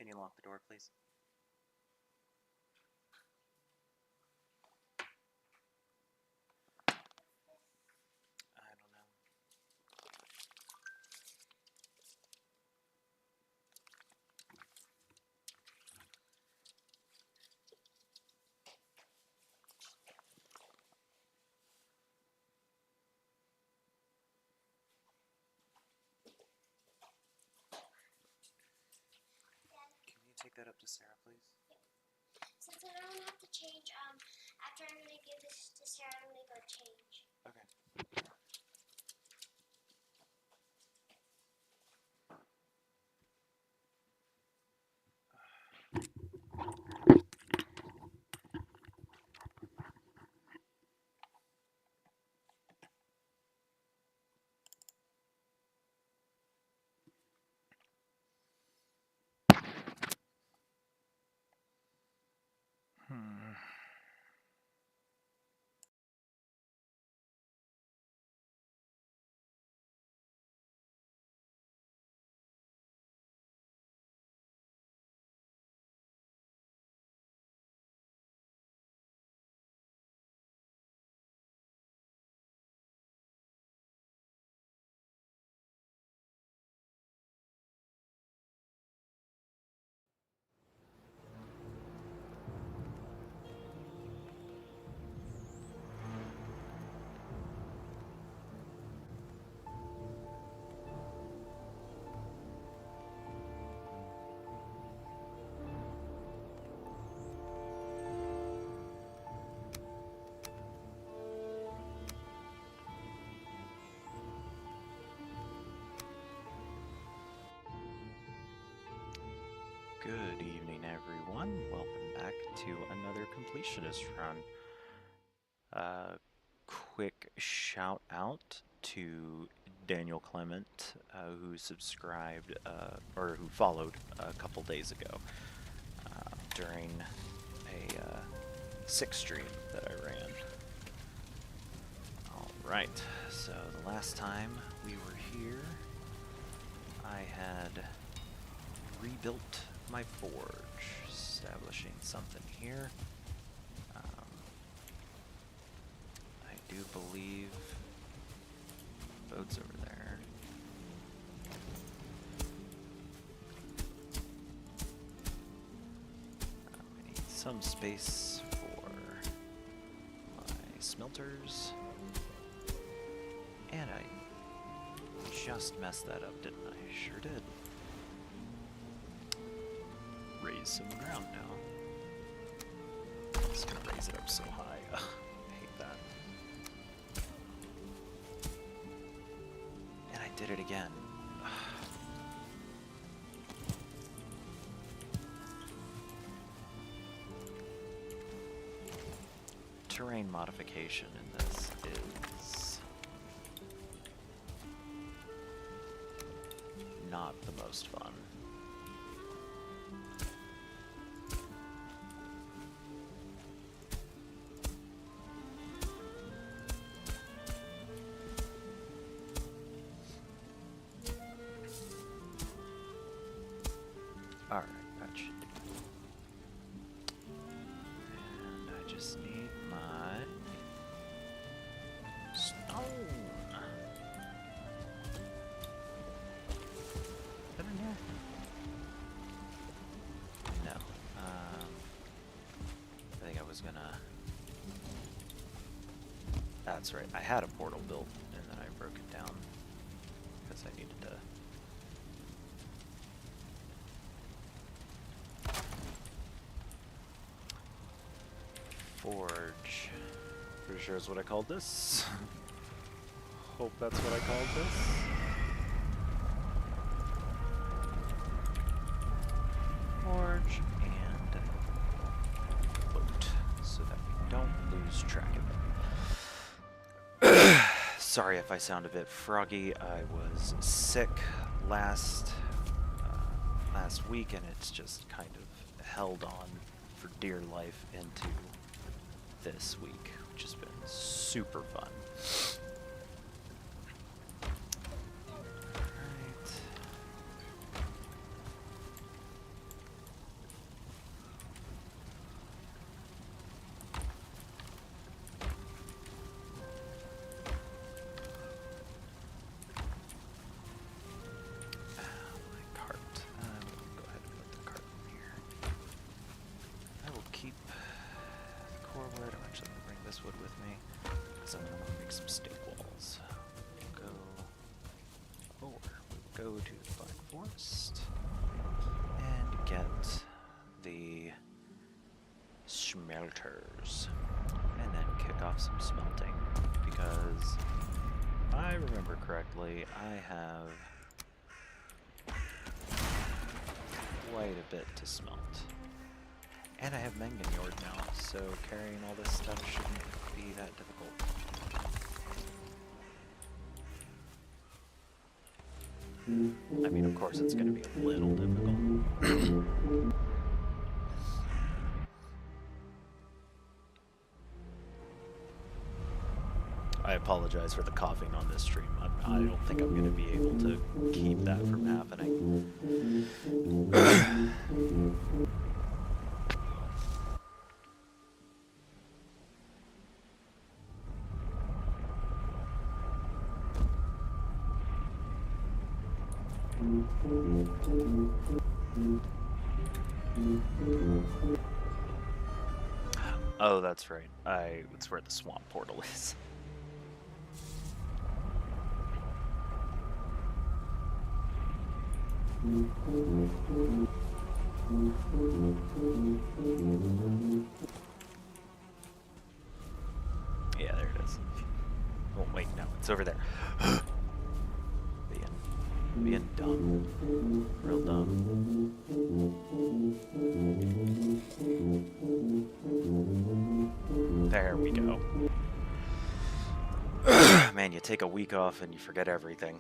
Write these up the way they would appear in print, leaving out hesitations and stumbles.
Can you lock the door, please? I don't know. Can you take that up to Sarah, please? Since I don't have to change, after I'm gonna give this to Sarah, I'm gonna go change. Okay. Good evening, everyone. Welcome back to another completionist run. Quick shout out to Daniel Clement, who subscribed or who followed a couple days ago during a sick stream that I ran. Alright, so the last time we were here, I had rebuilt my forge, establishing something here. I do believe boat's over there. I need some space for my smelters. And I just messed that up, didn't I? Sure did. Raise some ground now. Just gonna raise it up so high. Ugh, I hate that. And I did it again. Terrain modification in this is not the most fun. Alright, that should do. And I just need my stone. Is that in here? No. I think I was gonna... That's right, I had a portal built, and then I broke it down because I needed to... Forge. Pretty sure is what I called this. Hope that's what I called this. Forge and boat, so that we don't lose track of it. Sorry if I sound a bit froggy. I was sick last week, and it's just kind of held on for dear life into this week, which has been super fun. Alright. this wood with me, because I'm going to make some stake walls. We'll go to the Black Forest and get the smelters, and then kick off some smelting, because if I remember correctly, I have quite a bit to smelt. And I have Manganjord now, so carrying all this stuff shouldn't be that difficult. I mean, of course it's going to be a little difficult. I apologize for the coughing on this stream. I don't think I'm going to be able to keep that from happening. Oh, that's right. It's where the swamp portal is. Yeah, there it is. Oh, wait, no, it's over there. Being dumb. Real dumb. There we go. Man, you take a week off and you forget everything.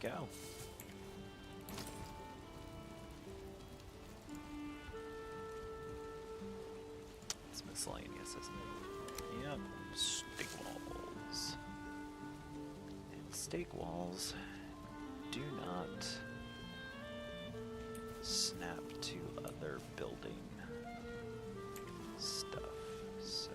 Go. It's miscellaneous, isn't it? Yep. Stake walls. And stake walls do not snap to other building stuff, so.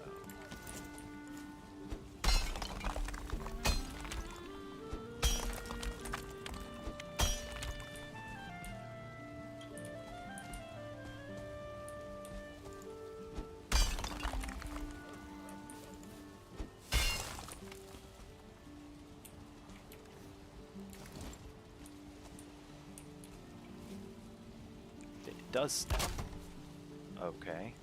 It does snap. Okay.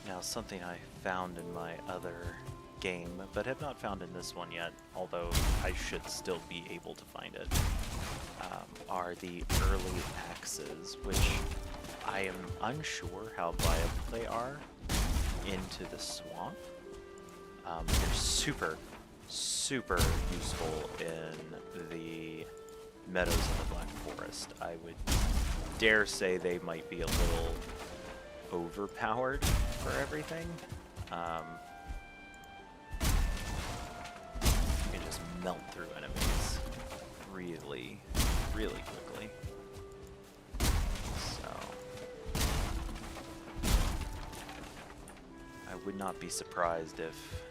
Now, something I found in my other game, but have not found in this one yet, although I should still be able to find it, are the early axes, which I am unsure how viable they are into the swamp. They're super, super useful in the meadows of the Black Forest. I would dare say they might be a little overpowered for everything. You can just melt through enemies really, really quickly. So I would not be surprised if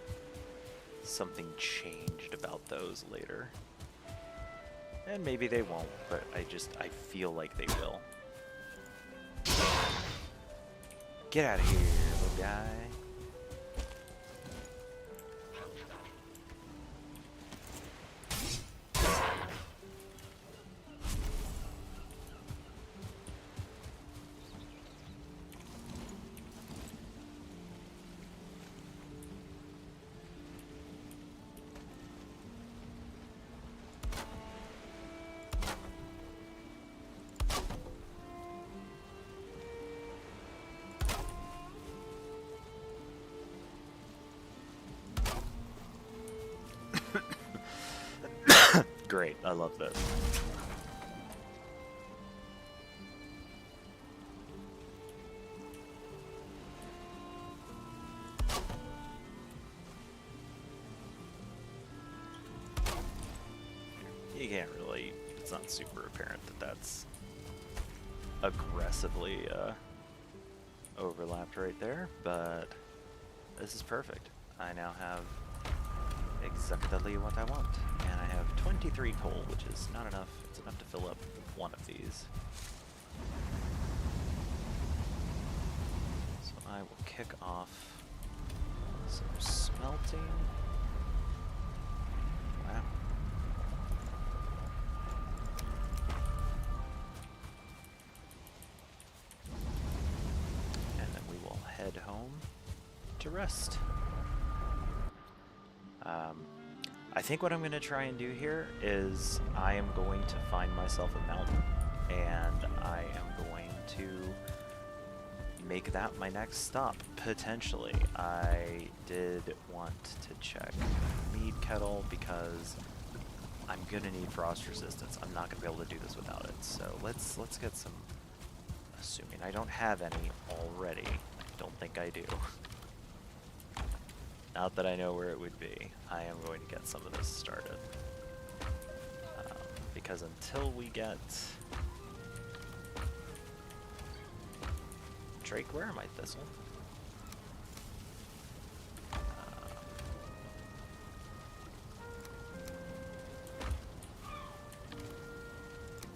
something changed about those later. And maybe they won't, but I feel like they will. Get out of here, little guy. great. I love this. You can't really, it's not super apparent that that's aggressively overlapped right there, but this is perfect. I now have exactly what I want, and I have 23 coal, which is not enough. It's enough to fill up one of these. So I will kick off some smelting. Wow. And then we will head home to rest. I think what I'm going to try and do here is I am going to find myself a mountain, and I am going to make that my next stop, potentially. I did want to check mead kettle because I'm going to need frost resistance. I'm not going to be able to do this without it. So let's get some, assuming I don't have any already. I don't think I do. Not that I know where it would be. I am going to get some of this started. Because until we get... Drake, where am I, Thistle?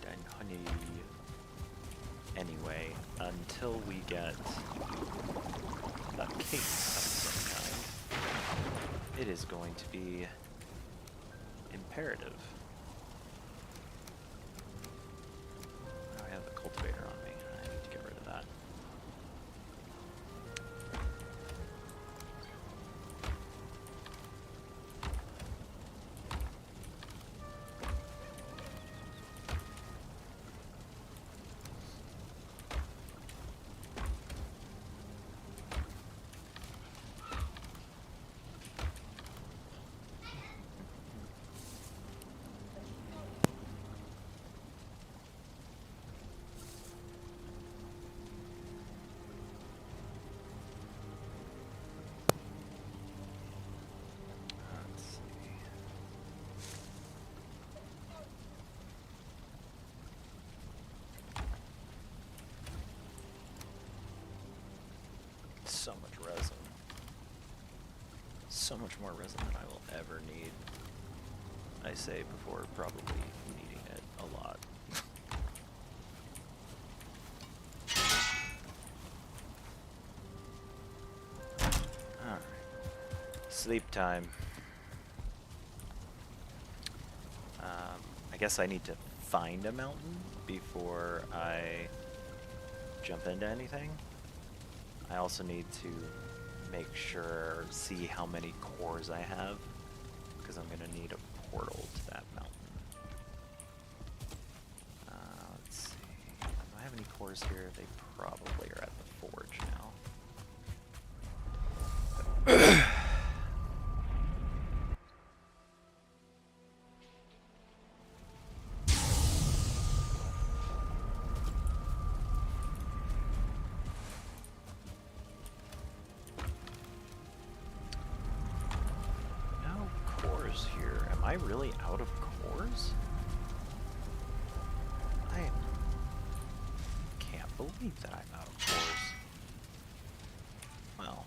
And honey... Anyway, until we get a case of some kind, it is going to be imperative. I have the cultivator on me. I need to get rid of that. Let's see. So much resin. So much more resin than I will ever need. I say before probably needing it a lot. Alright. Sleep time. I guess I need to find a mountain before I jump into anything. I also need to make sure, see how many cores I have, because I'm going to need a portal to that mountain. Let's see. Do I have any cores here? They probably are at the forge now. No cores here. Am I really out of cores? I can't believe that I'm out of cores. Well,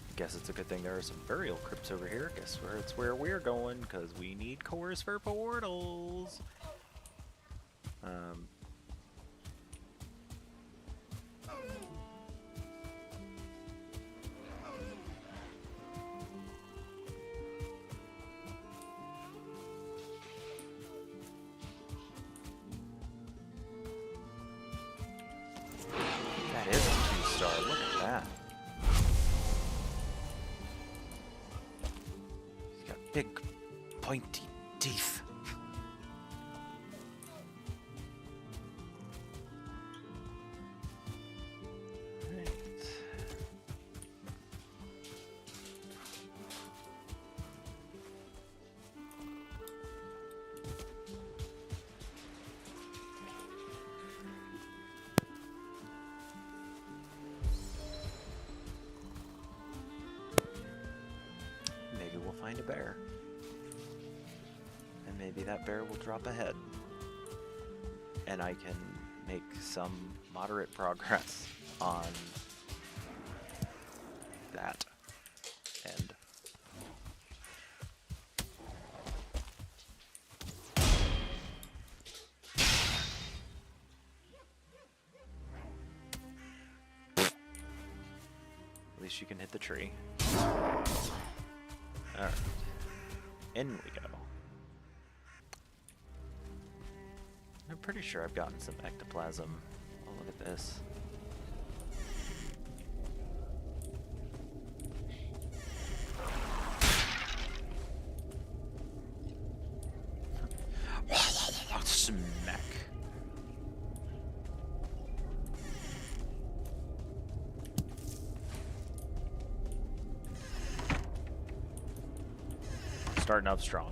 I guess it's a good thing there are some burial crypts over here. Guess where it's where we're going, because we need cores for portals. That is a 2-star. Look at that. He's got big, pointy teeth. Right. maybe that bear will drop a head. And I can make some moderate progress on that end. At least you can hit the tree. Alright. In we go. I'm pretty sure I've gotten some ectoplasm. Oh, look at this. Smack. Starting off strong.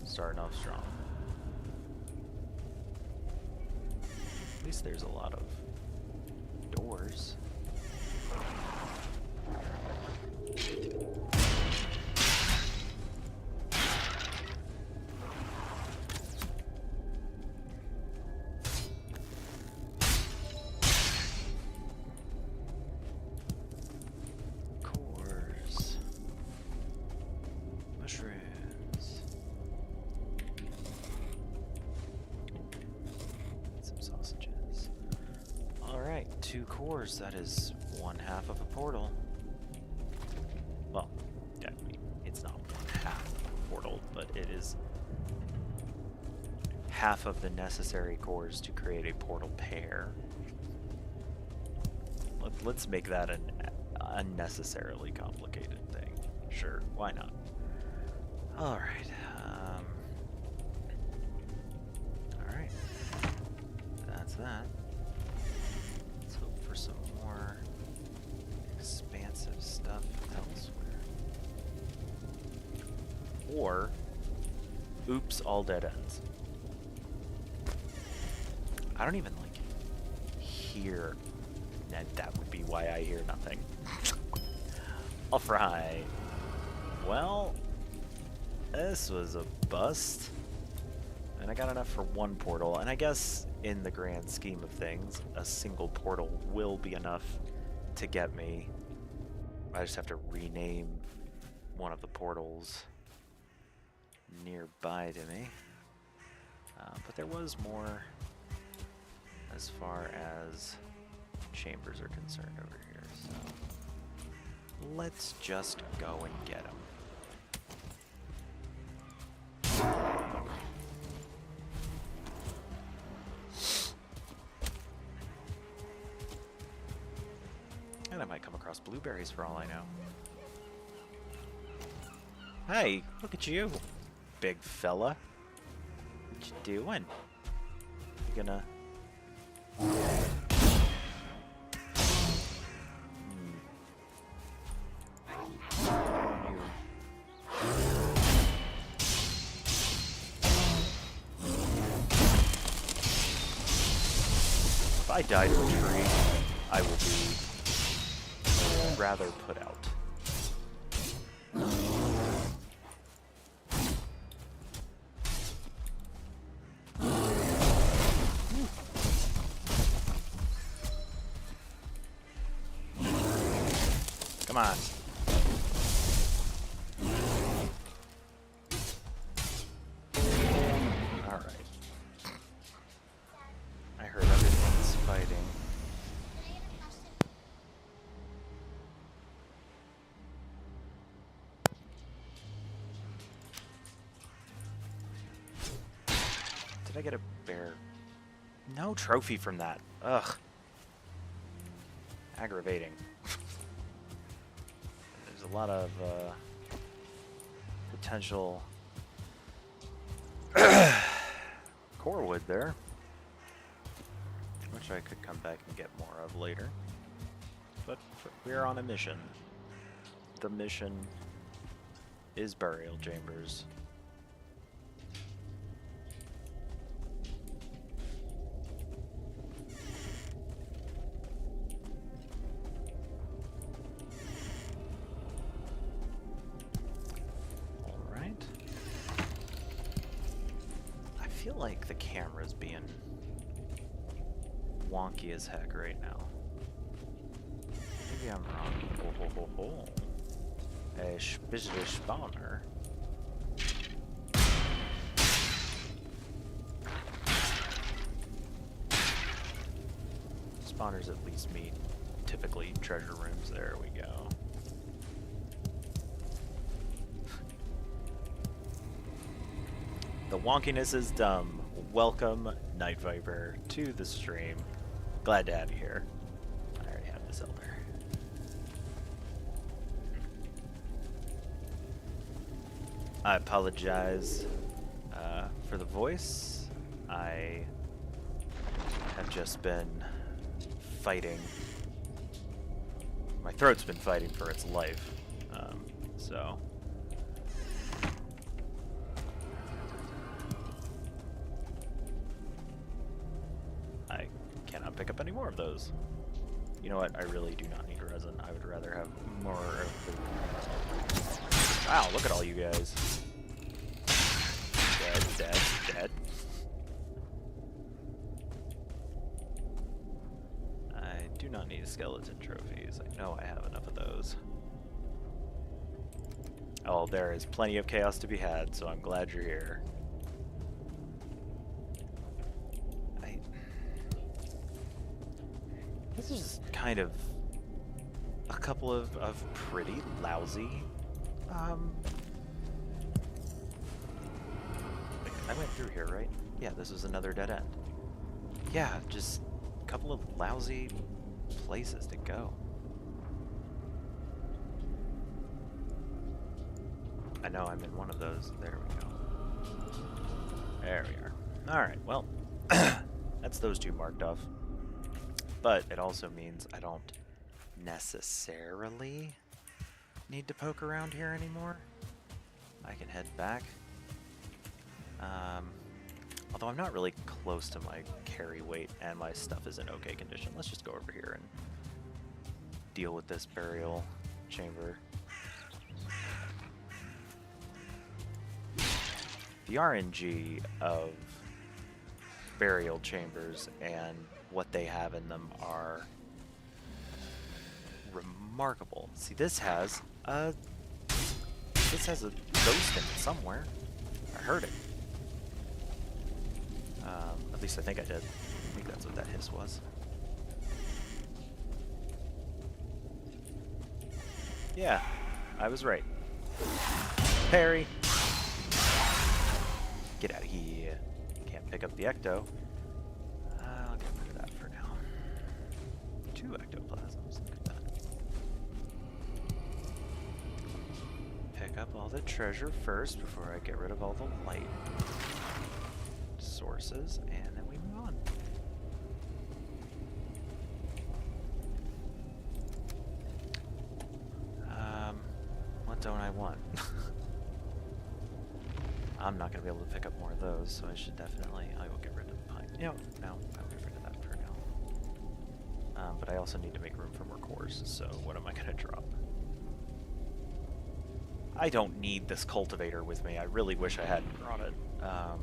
Starting off strong. At least there's a lot of doors. Cores. Mushrooms. Some sausages. Alright, 2 cores. That is 1/2 of a portal. Well, yeah, I mean, it's not 1/2 of a portal, but it is half of the necessary cores to create a portal pair. Let's make that an unnecessarily complicated thing. Sure, why not? Alright, alright. That's that. Let's hope for some more expansive stuff elsewhere. Or, oops, all dead ends. I don't even, like, hear... That would be why I hear nothing. Alright. Well, this was a bust. And I got enough for 1 portal, and I guess in the grand scheme of things, a single portal will be enough to get me. I just have to rename one of the portals nearby to me. But there was more as far as chambers are concerned over here, so let's just go and get them. And I might come across blueberries for all I know. Hey, look at you, big fella. What you doing? You gonna... If I die to a tree, I will be rather put out. Come on. Alright. I heard everyone's fighting. Did I get a bear? No trophy from that. Ugh. Aggravating. There's a lot of potential core wood there, which I could come back and get more of later. But we're on a mission. The mission is burial chambers. feel like the camera's being wonky as heck right now. Maybe I'm wrong. Ho ho ho ho. A special spawner. Spawners at least meet typically treasure rooms. There we go. The wonkiness is dumb. Welcome, Night Viper, to the stream. Glad to have you here. I already have this elder. I apologize for the voice. I have just been fighting. My throat's been fighting for its life. So. I cannot pick up any more of those. You know what? I really do not need resin. I would rather have more of the... Wow, look at all you guys. Dead, dead, dead. I do not need skeleton trophies. I know I have enough of those. Oh, there is plenty of chaos to be had, so I'm glad you're here. This is kind of a couple of pretty lousy wait, I went through here, right? Yeah, this was another dead end. Yeah, just a couple of lousy places to go. I know I'm in one of those. There we go. There we are. Alright, well, that's those two marked off. But it also means I don't necessarily need to poke around here anymore. I can head back. Although I'm not really close to my carry weight and my stuff is in okay condition. Let's just go over here and deal with this burial chamber. The RNG of burial chambers and what they have in them are remarkable. See, this has a ghost in it somewhere. I heard it. At least I think I did. I think that's what that hiss was. Yeah, I was right. Parry. Get out of here. Can't pick up the ecto. I'll get rid of that for now. 2 ectoplasms. Look at that. Pick up all the treasure first before I get rid of all the light sources, and then we move on. What don't I want? I'm not going to be able to pick up more of those, so I should definitely... I will get rid of the pine. No, I'll get rid of that for now. But I also need to make room for more cores, so what am I going to drop? I don't need this cultivator with me. I really wish I hadn't brought it. I'll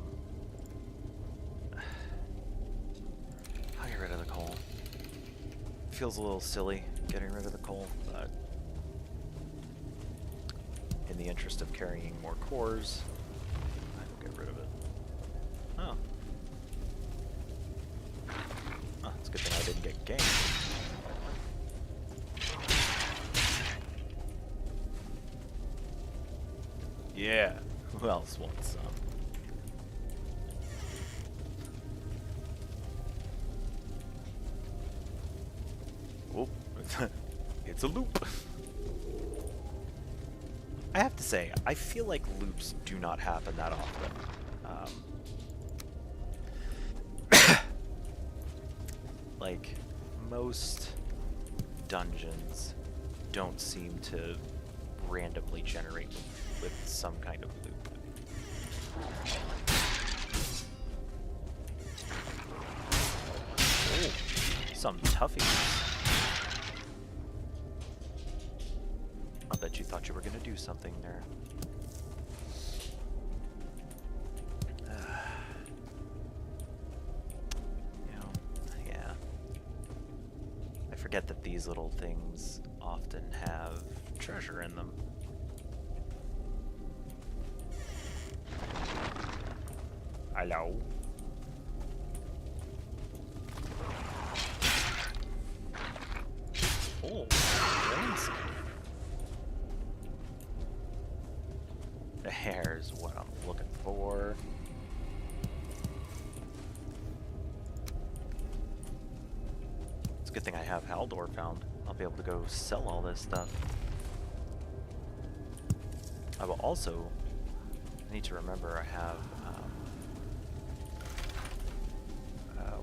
get rid of the coal. Feels a little silly getting rid of the coal, but in the interest of carrying more cores, get rid of it. Oh. Oh, it's a good thing I didn't get ganked. Yeah, who else wants some? Oh, it's a loop. I have to say, I feel like loops do not happen that often. Like, most dungeons don't seem to randomly generate with some kind of loop. Oh, some toughies. I bet you thought you were going to do something there. forget that these little things often have treasure in them. Hello? Oh, fancy. There's what I'm looking for. It's a good thing I have Haldor found. I'll be able to go sell all this stuff. I will also need to remember I have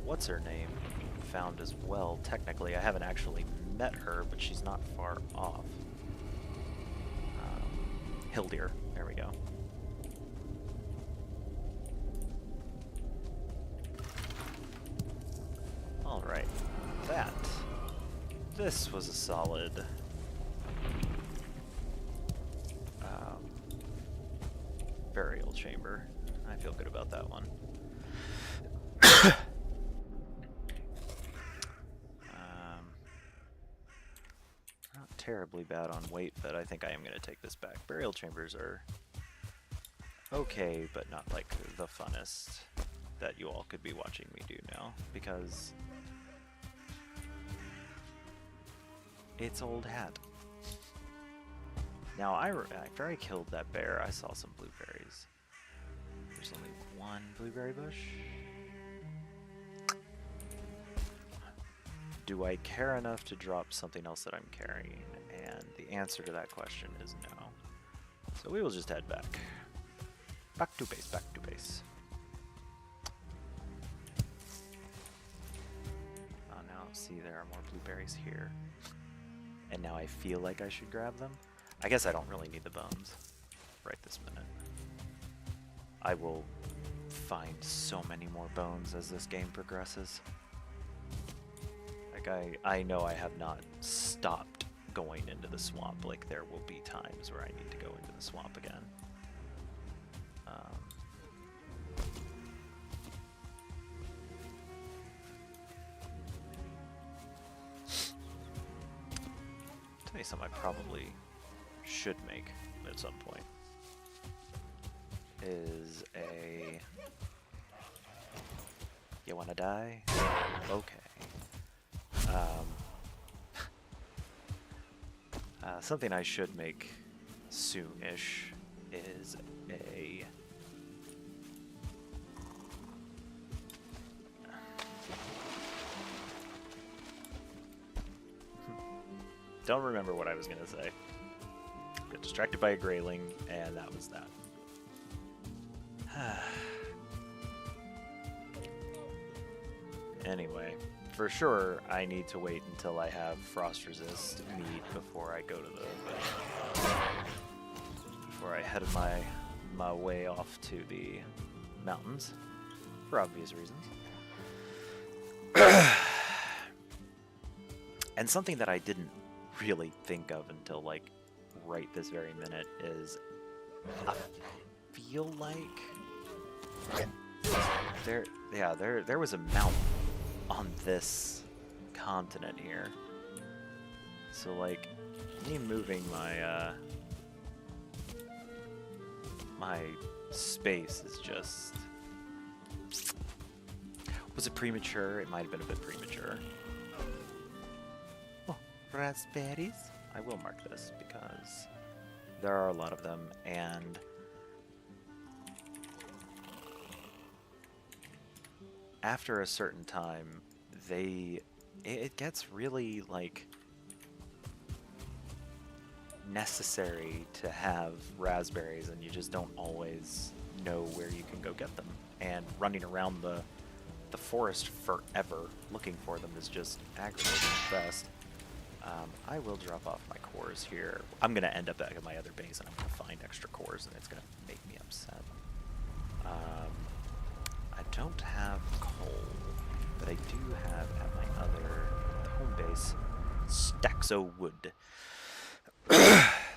what's her name found as well. Technically, I haven't actually met her, but she's not far off. Hildir, there we go. All right, this was a solid burial chamber. I feel good about that one. Not terribly bad on weight, but I think I am going to take this back. Burial chambers are okay, but not like the funnest that you all could be watching me do now, because it's old hat. Now, after I killed that bear, I saw some blueberries. There's only one blueberry bush. Do I care enough to drop something else that I'm carrying? And the answer to that question is no. So we will just head back. Back to base, back to base. Oh, now, see, there are more blueberries here. And now I feel like I should grab them. I guess I don't really need the bones right this minute. I will find so many more bones as this game progresses. Like, I know I have not stopped going into the swamp. Like, there will be times where I need to go into the swamp again. Tell you something I probably should make at some point is a... You wanna die? Okay. Something I should make soon-ish is a... Don't remember what I was gonna say. Got distracted by a grayling, and that was that. Anyway, for sure, I need to wait until I have frost resist meat before I go to the... before I head my way off to the mountains, for obvious reasons. And something that I didn't really think of until, like, right this very minute is I feel like there was a mountain on this continent here. So, like, me moving my my space is just... Was it premature? It might have been a bit premature. Oh, raspberries. I will mark this because there are a lot of them, and after a certain time, it gets really, like, necessary to have raspberries, and you just don't always know where you can go get them. And running around the forest forever looking for them is just aggravating at best. I will drop off my cores here. I'm going to end up back at my other base, and I'm going to find extra cores, and it's going to make me upset. I don't have coal, but I do have at my other home base stacks of wood.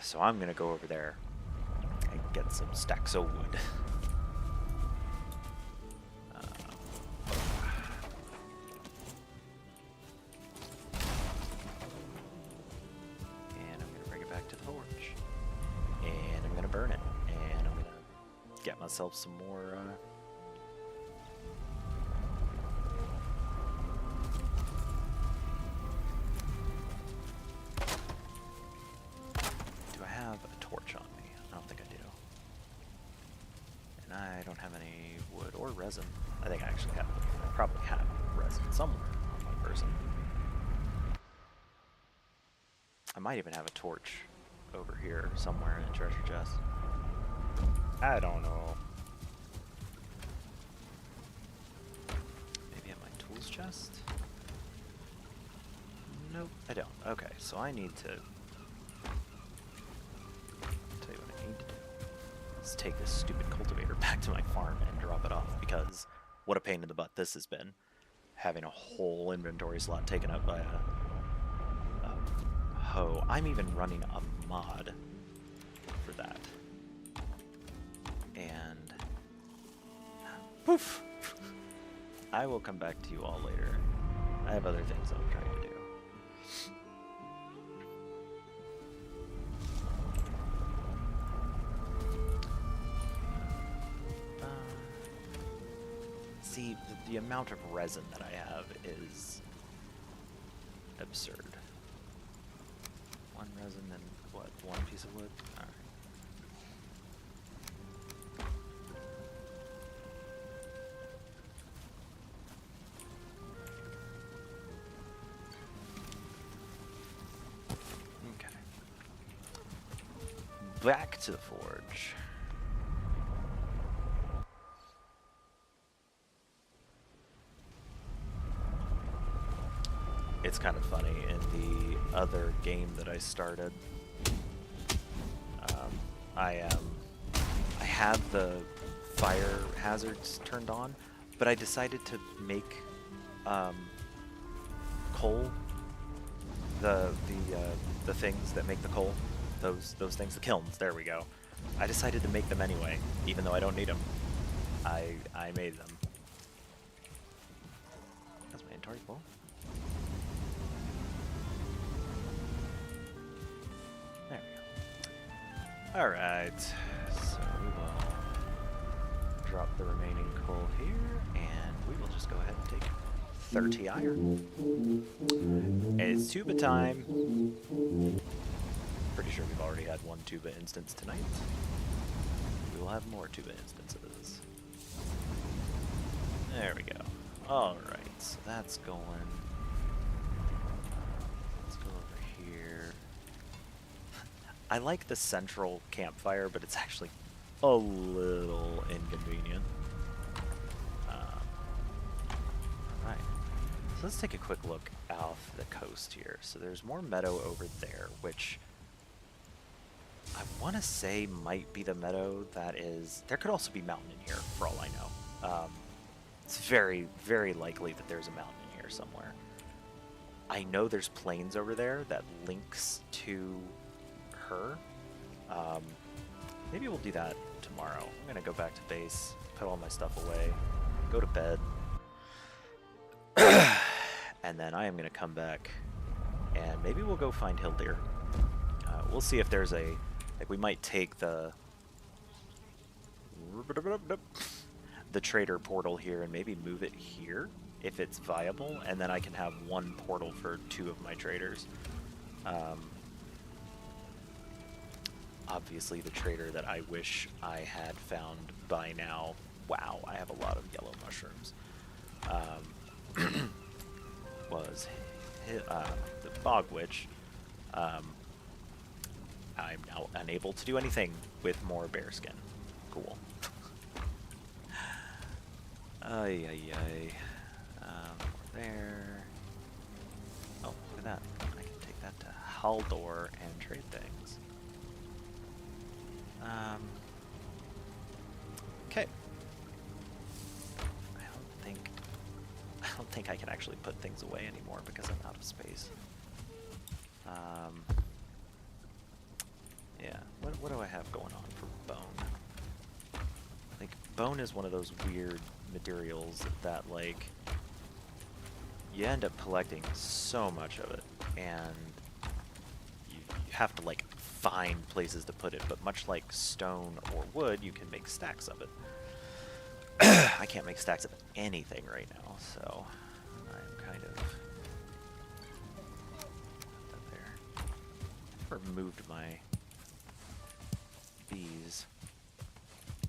So I'm going to go over there and get some stacks of wood. myself some more. Do I have a torch on me? I don't think I do. And I don't have any wood or resin. I think I actually have. I probably have resin somewhere on my person. I might even have a torch over here somewhere in a treasure chest. I don't know. Maybe at my tools chest? Nope, I don't. Okay, so I need to... tell you what I need to do. Let's take this stupid cultivator back to my farm and drop it off, because what a pain in the butt this has been. Having a whole inventory slot taken up by a hoe. I'm even running a mod for that. And poof! I will come back to you all later. I have other things I'm trying to do. See, the amount of resin that I have is absurd. One resin and what? One piece of wood? Alright. Okay. Back to the forge. It's kind of funny, in the other game that I started, I had the fire hazards turned on, but I decided to make coal, the things that make the coal, those things, the kilns. There we go. I decided to make them anyway, even though I don't need them. I made them. That's my inventory full. There we go. Alright, so we will drop the remaining coal here, and we will just go ahead and take 30 iron. It's tuba time. Pretty sure we've already had one tuba instance tonight. We will have more tuba instances. There we go. Alright, so that's going. Let's go over here. I like the central campfire, but it's actually a little inconvenient. Alright, so let's take a quick look off the coast here. So there's more meadow over there, which I want to say might be the meadow that is... There could also be mountain in here, for all I know. It's very, very likely that there's a mountain in here somewhere. I know there's plains over there that links to her. Maybe we'll do that tomorrow. I'm going to go back to base, put all my stuff away, go to bed. And then I am going to come back and maybe we'll go find Hildir. We'll see if there's a... Like, we might take the trader portal here and maybe move it here if it's viable, and then I can have one portal for 2 of my traders. Obviously, the trader that I wish I had found by now. Wow, I have a lot of yellow mushrooms. Was the Bog Witch. I'm now unable to do anything with more bearskin. Cool. Ay, ay, ay. There. Oh, look at that. I can take that to Haldor and trade things. Okay. I don't think I can actually put things away anymore because I'm out of space. Yeah, what do I have going on for bone? Like, bone is one of those weird materials that, like, you end up collecting so much of it, and you have to, like, find places to put it, but much like stone or wood, you can make stacks of it. I can't make stacks of anything right now, so I'm kind of... Put that there. I removed my bees.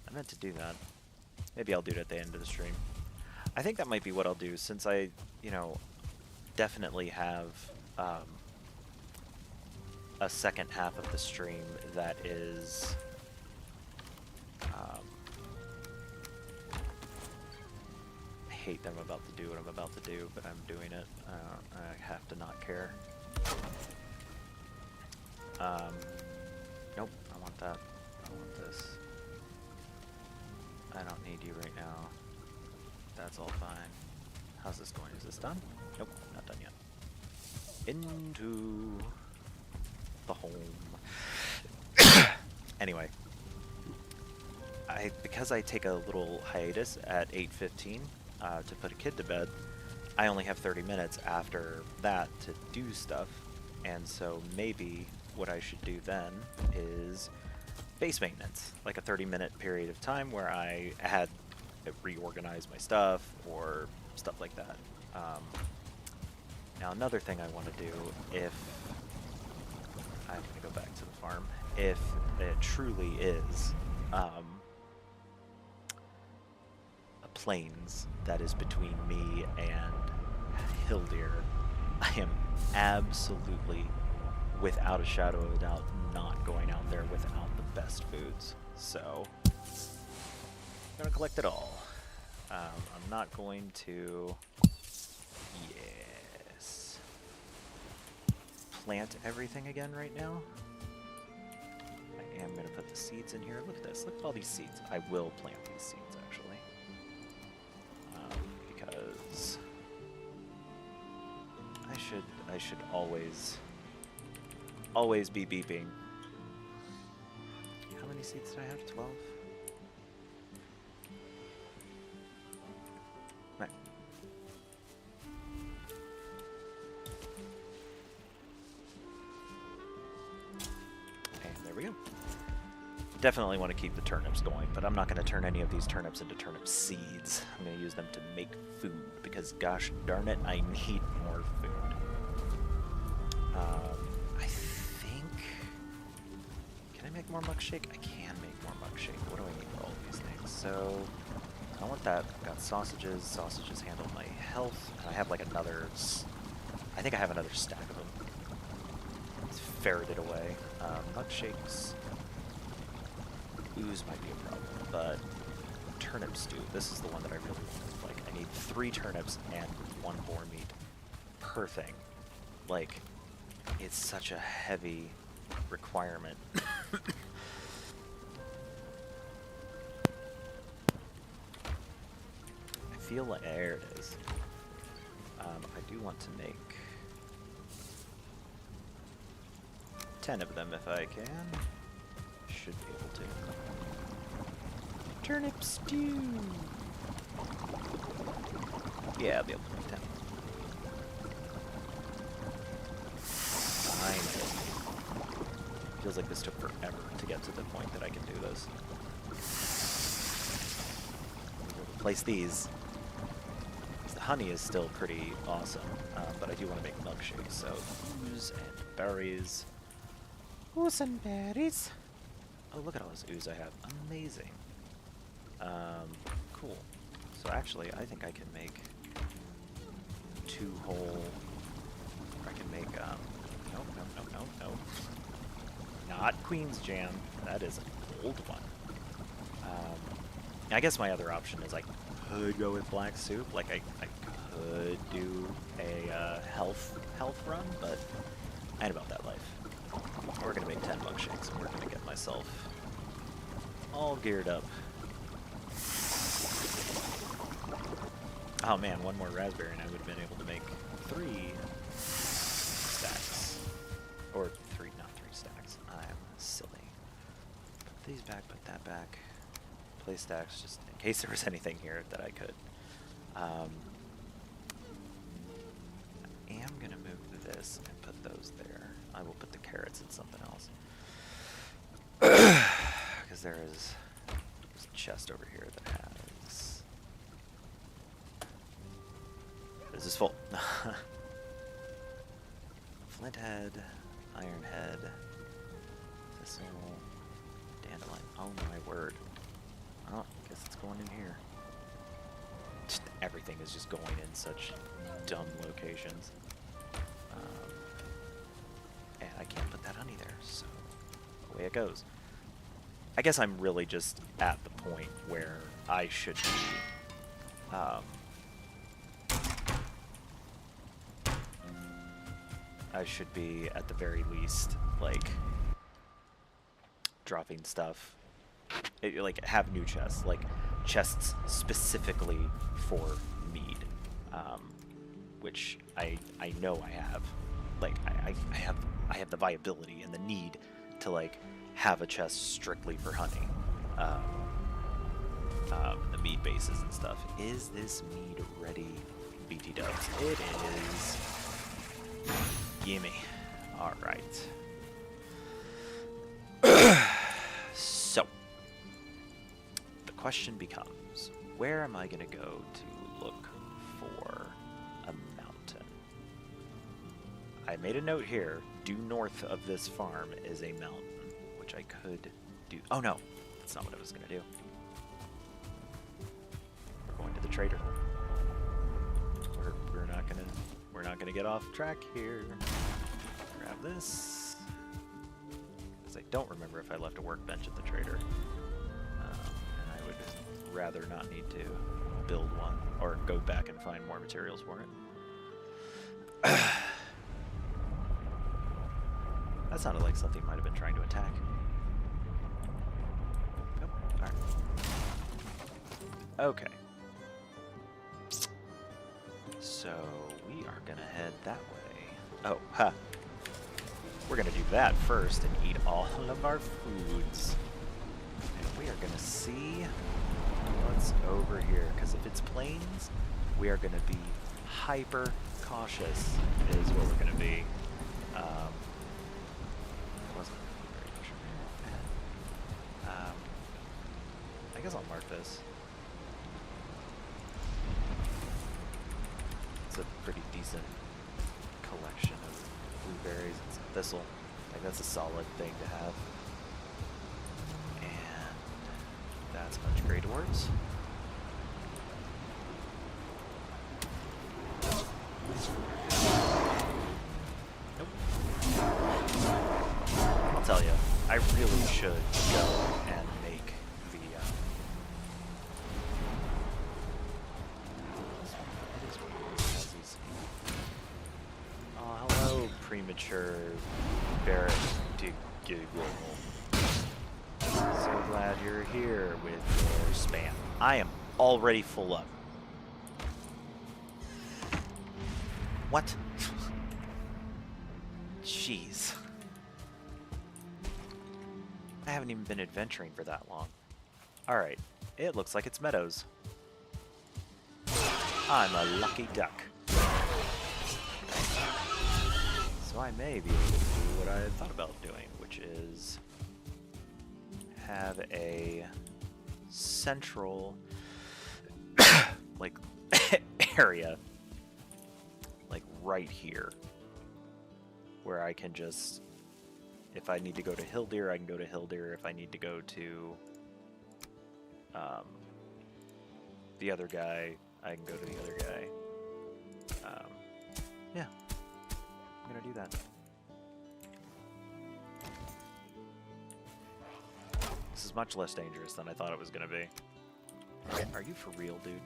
I meant to do that. Maybe I'll do it at the end of the stream. I think that might be what I'll do, since I, you know, definitely have a second half of the stream that is I hate that I'm about to do what I'm about to do, but I'm doing it. I have to not care. Nope, I want that. I want this. I don't need you right now. That's all fine. How's this going? Is this done? Nope, not done yet. Into the home. Anyway, because I take a little hiatus at 8:15 to put a kid to bed, I only have 30 minutes after that to do stuff, and so maybe what I should do then is base maintenance, like a 30-minute period of time where I had reorganize my stuff or stuff like that. Now another thing I want to do, if I'm going to go back to the farm, if it truly is a plains that is between me and Hildir, I am absolutely, without a shadow of a doubt, not going out there without the best foods. So I'm going to collect it all. I'm not going to... Yes. Plant everything again right now. I am going to put the seeds in here. Look at this. Look at all these seeds. I will plant these seeds, actually. Because I should always be beeping. How many seeds did I have? 12? Right. And there we go. Definitely want to keep the turnips going, but I'm not going to turn any of these turnips into turnip seeds. I'm going to use them to make food, because gosh darn it, I need more food. I think... Can I make more muck shake? I can make more muck shake. What do I need for all of these things? So, I want that. I've got sausages. Sausages handle my health. And I have like another... I think I have another stack of them. It's ferreted away. Muck shakes... Ooze might be a problem, but turnip stew, this is the one that I really want. Like, I need 3 turnips and 1 boar meat per thing. Like, it's such a heavy requirement. I feel like, there it is. I do want to make 10 of them if I can. Should be able to. Turnip stew! Yeah, I'll be able to make 10. Finally. Feels like this took forever to get to the point that I can do this. Replace these. The honey is still pretty awesome, but I do want to make milkshakes, so ooze and berries. Ooze and berries. Oh, look at all this ooze I have. Amazing. Cool. So actually, I think I can make 2 whole... I can make, no. Not Queen's Jam. That is an old one. I guess my other option is I could go with black soup. Like, I could do a health run, but I ain't about that life. We're gonna make 10 milkshakes, and we're gonna get myself all geared up. Oh man, 1 more raspberry and I would have been able to make 3 stacks. Or 3, not 3 stacks. I'm silly. Put these back, put that back. Place stacks just in case there was anything here that I could. I am gonna move this and put those there. I will put the carrots in something else. chest over here that has... This is full. Flint head, iron head, thistle, dandelion. Oh my word. Oh, I guess it's going in here. Just everything is just going in such dumb locations. And I can't put that honey there, so away it goes. I guess I'm really just at the point where I should be, at the very least, like, dropping stuff. Like, have new chests, like, chests specifically for mead, which I know I have. Like, I have the viability and the need to, like, have a chest strictly for honey. The mead bases and stuff. Is this mead ready, BT dubs? It is. Gimme. Alright. So, the question becomes, where am I going to go to look for a mountain? I made a note here, due north of this farm is a mountain, which I could do. Oh no, that's not what I was going to do. We're going to the trader. We're not gonna get off track here. Grab this, because I don't remember if I left a workbench at the trader, and I would rather not need to build one or go back and find more materials for it. That sounded like something might have been trying to attack. Nope. All right. Okay. So we are gonna head that way. Oh, ha. We're gonna do that first and eat all of our foods. And we are gonna see what's over here. Because if it's plains, we are gonna be hyper cautious is what we're gonna be. Wasn't very much I guess I'll mark this. It's a pretty decent collection of blueberries and some thistle. Like, that's a solid thing to have. And that's a bunch of Grey Dwarves. Nope. I'll tell you, I really should go and make the oh, hello, premature Barrett Diggle. So glad you're here with your spam. I am already full up. What? Jeez. I haven't even been adventuring for that long. Alright, it looks like it's meadows. I'm a lucky duck. So I may be able to do what I had thought about doing, which is have a central like area like right here where I can just, if I need to go to Hildir, I can go to Hildir. If I need to go to the other guy, I can go to the other guy. Yeah, I'm gonna do that. This is much less dangerous than I thought it was gonna be. Are you for real, dude?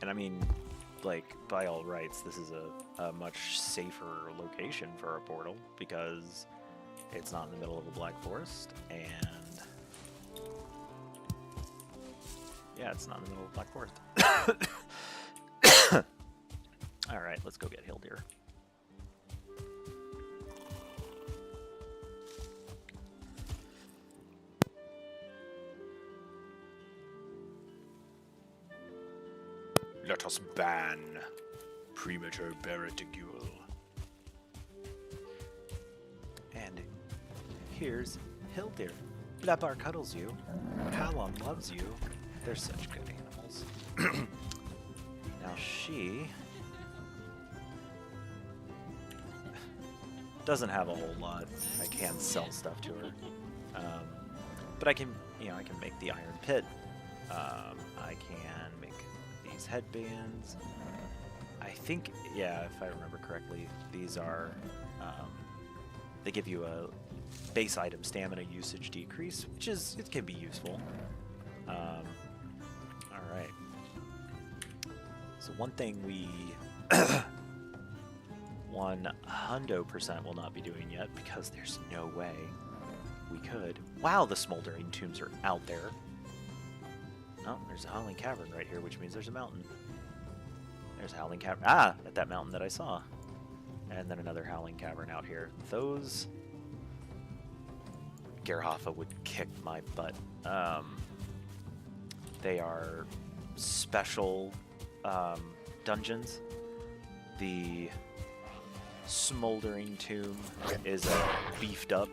And I mean, like, by all rights, this is a much safer location for a portal because it's not in the middle of a black forest, and yeah, it's not in the middle of a black forest. Alright, let's go get Hildir. Let us ban premature Baratigule. And here's Hildir. Blabbar cuddles you. Palom loves you. They're such good animals. Now she doesn't have a whole lot. I can sell stuff to her, but I can, I can make the iron pit. I can make these headbands. I think, yeah, if I remember correctly, these are they give you a base item stamina usage decrease, which is, it can be useful. All right. So one thing we 100% will not be doing yet, because there's no way we could. Wow, the smoldering tombs are out there. Oh, there's a Howling Cavern right here, which means there's a mountain. There's a Howling Cavern. Ah, at that mountain that I saw. And then another Howling Cavern out here. Those... Gerhafa would kick my butt. They are special dungeons. The Smoldering Tomb is a beefed up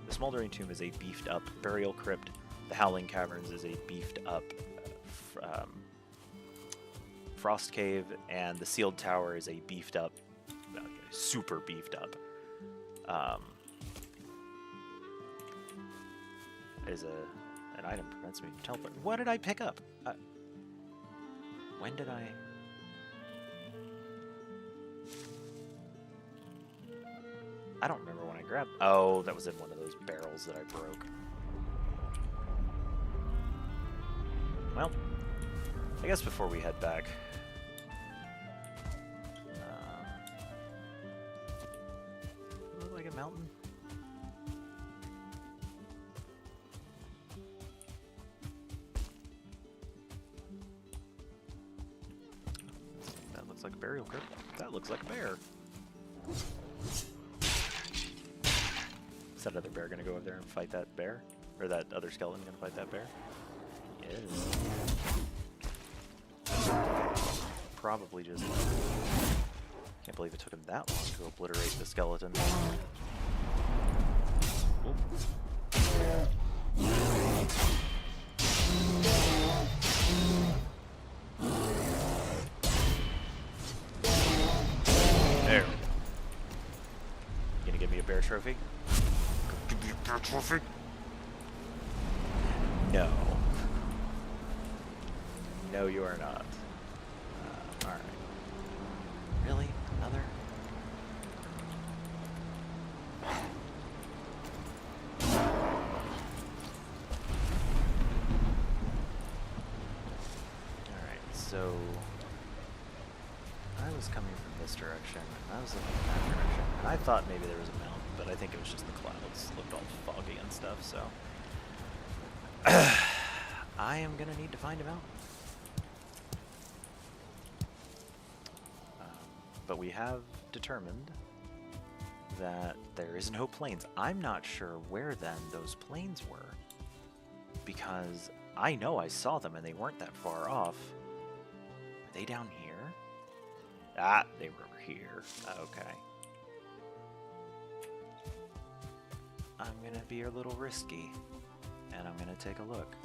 the Smoldering Tomb is a beefed up burial crypt. The Howling Caverns is a beefed up frost cave, and the Sealed Tower is a beefed up, super beefed up is an item prevents me from teleport. What did I pick up? When did I? I don't remember when I grabbed. Oh, that was in one of those barrels that I broke. Well, I guess before we head back, look like a mountain. That looks like a burial crypt. That looks like a bear. Is that other bear gonna go over there and fight that bear? Or that other skeleton gonna fight that bear? Yes. Probably just... Can't believe it took him that long to obliterate the skeleton. Oop. There. You gonna give me a bear trophy? Give me a bear trophy? No. No, you are not. Alright. Really? Another? Alright, so... I was coming from this direction, and I was looking in that direction, and I thought maybe there was a mountain, but I think it was just the clouds. Looked all foggy and stuff, so... I am gonna need to find a mountain. But we have determined that there is no plains. I'm not sure where then those plains were, because I know I saw them and they weren't that far off. Are they down here? Ah, they were here. Okay. I'm gonna be a little risky, and I'm gonna take a look.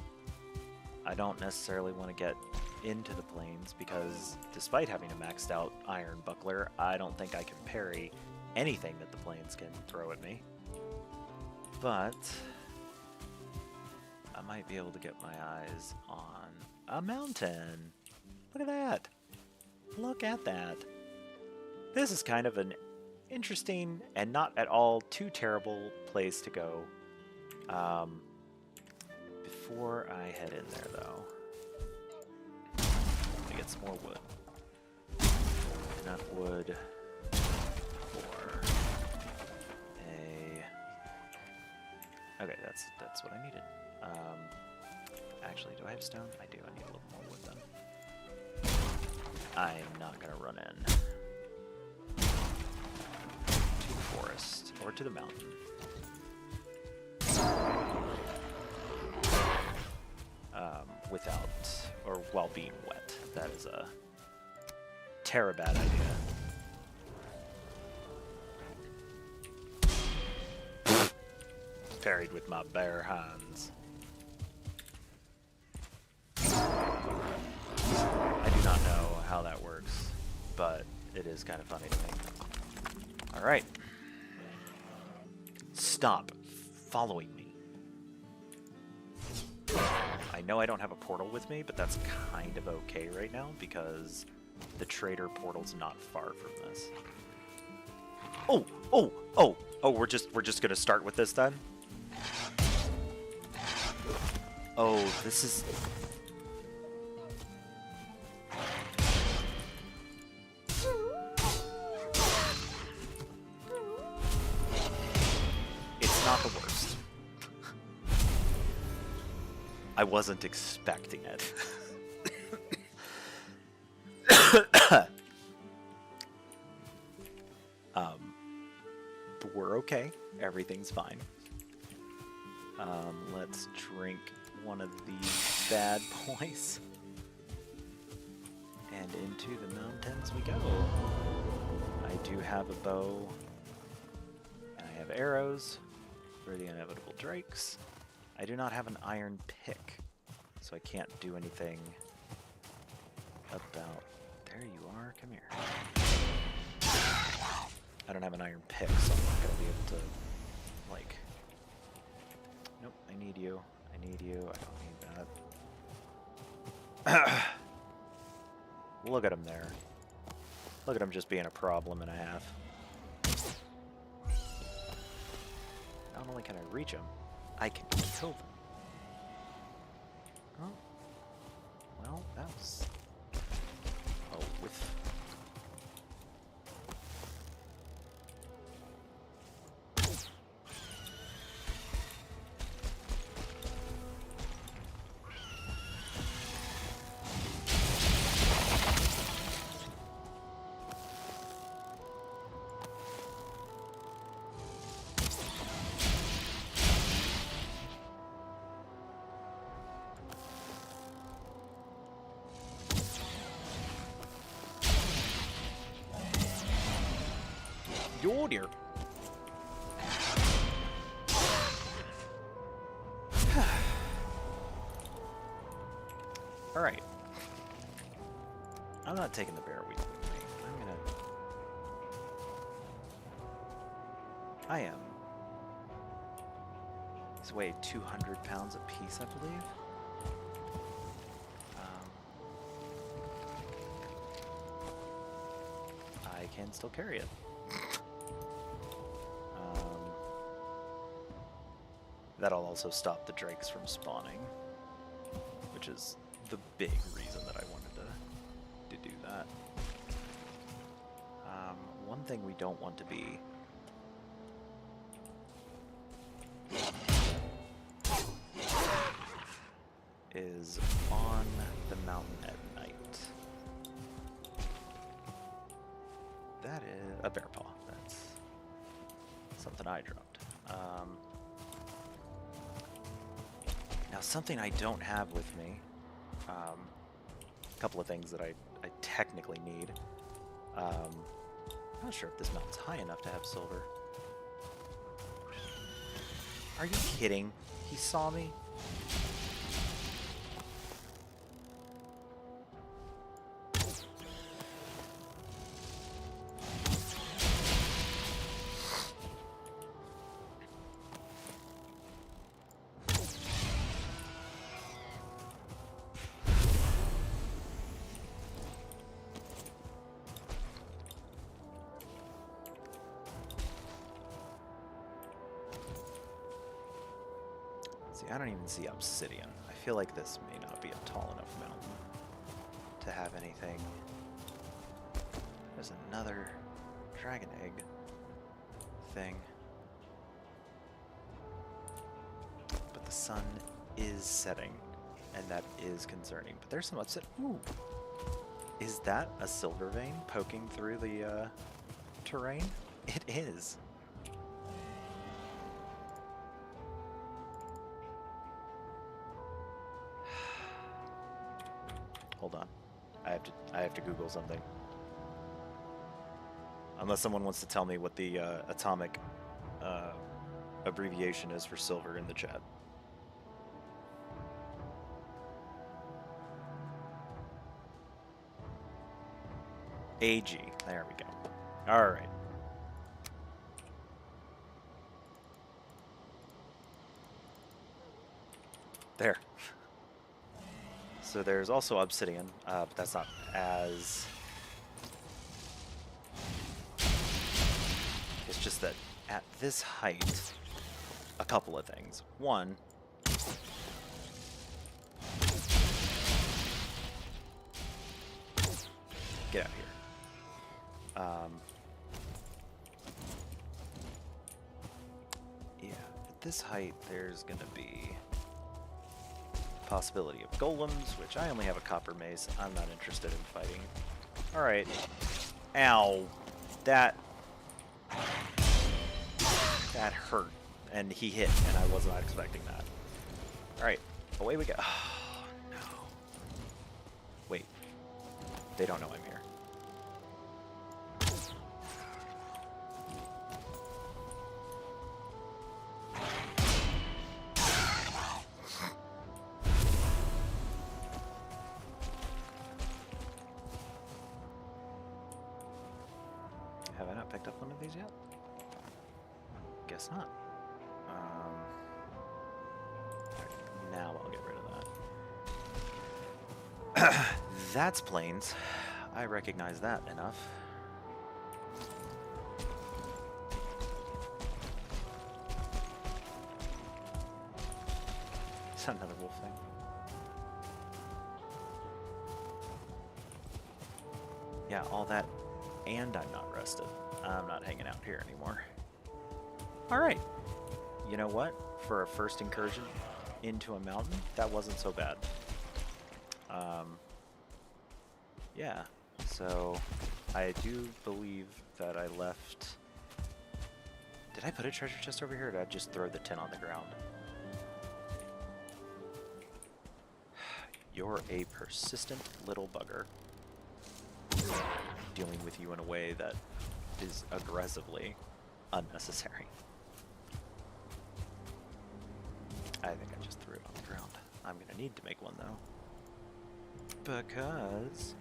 I don't necessarily want to get into the plains, because despite having a maxed out iron buckler, I don't think I can parry anything that the plains can throw at me. But I might be able to get my eyes on a mountain. Look at that. Look at that. This is kind of an interesting and not at all too terrible place to go. Before I head in there, though, let me get some more wood. Enough wood for a... Okay, that's what I needed. Actually, do I have stone? I do. I need a little more wood then. I'm not gonna run in to the forest or to the mountain. without, or while being wet. That is a terrible idea. Parried with my bare hands. I do not know how that works, but it is kind of funny to me. Alright. Stop following me. I know I don't have a portal with me, but that's kind of okay right now because the trader portal's not far from this. Oh, we're just gonna start with this then? Oh, this is... It's not the worst. I wasn't expecting it. But we're okay. Everything's fine. Let's drink one of these bad boys. And into the mountains we go. I do have a bow. And I have arrows for the inevitable drakes. I do not have an iron pick, so I can't do anything about... There you are, come here. I don't have an iron pick, so I'm not going to be able to, like... Nope, I need you. I need you. I don't need that. Look at him there. Look at him just being a problem and a half. Not only can I reach him, I can kill them. Oh. Well, that was... Oh, with... Oh dear. Alright. I'm not taking the bear with me. I am. These weigh 200 pounds a piece, I believe. I can still carry it. That'll also stop the drakes from spawning, which is the big reason that I wanted to do that. One thing we don't want to be is on the mountain at night. That is a bear paw. That's something I dropped. Now, something I don't have with me, a couple of things that I technically need. I'm not sure if this mountain's high enough to have silver. Are you kidding? He saw me? See, I don't even see obsidian. I feel like this may not be a tall enough mountain to have anything. There's another dragon egg thing. But the sun is setting, and that is concerning. But there's some upset. Ooh! Is that a silver vein poking through the terrain? It is. hold on. I have to Google something. Unless someone wants to tell me what the atomic abbreviation is for silver in the chat. AG. There we go. All right. There. So there's also obsidian, but that's not as... It's just that at this height, a couple of things. One, get out here. Yeah, at this height, there's gonna be possibility of golems, which I only have a copper mace. I'm not interested in fighting. Alright. Ow. That hurt. And he hit, and I was not expecting that. Alright. Away we go. Oh, no. Wait. They don't know I'm here. Have I not picked up one of these yet? Guess not. Now I'll get rid of that. That's plains. I recognize that enough. Is that another wolf thing? Yeah, all that, and I'm not rested. I'm not hanging out here anymore. Alright. You know what? For a first incursion into a mountain, that wasn't so bad. Yeah, so I do believe that I left... Did I put a treasure chest over here, or did I just throw the tin on the ground? You're a persistent little bugger. Dealing with you in a way that is aggressively unnecessary. I think I just threw it on the ground. I'm gonna need to make one though. Because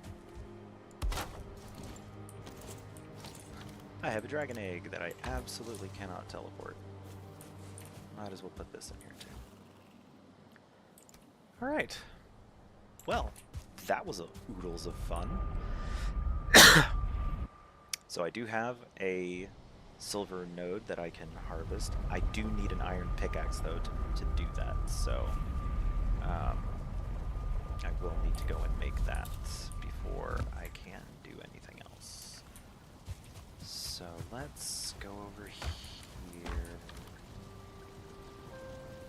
I have a dragon egg that I absolutely cannot teleport. Might as well put this in here too. Alright. Well, that was a oodles of fun. So I do have a silver node that I can harvest. I do need an iron pickaxe though to do that, so I will need to go and make that before I can do anything else. So let's go over here.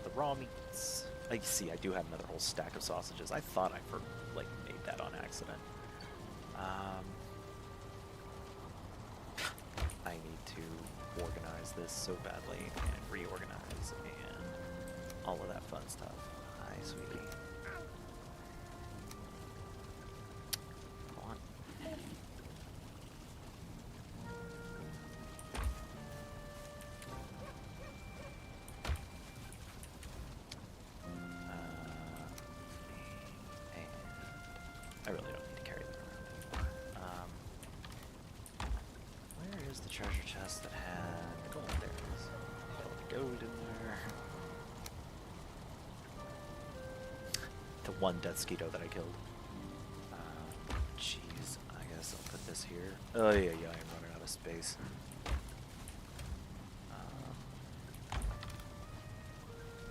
The raw meats. I see I do have another whole stack of sausages. I thought I made that on accident. I need to organize this so badly and reorganize and all of that fun stuff. Hi, sweetie. Come on. And I really don't need to carry that around anymore. Where is the treasure chest that had gold? There it is. Gold in there. The one death skeeto that I killed. Jeez, I guess I'll put this here. Oh yeah, I'm running out of space.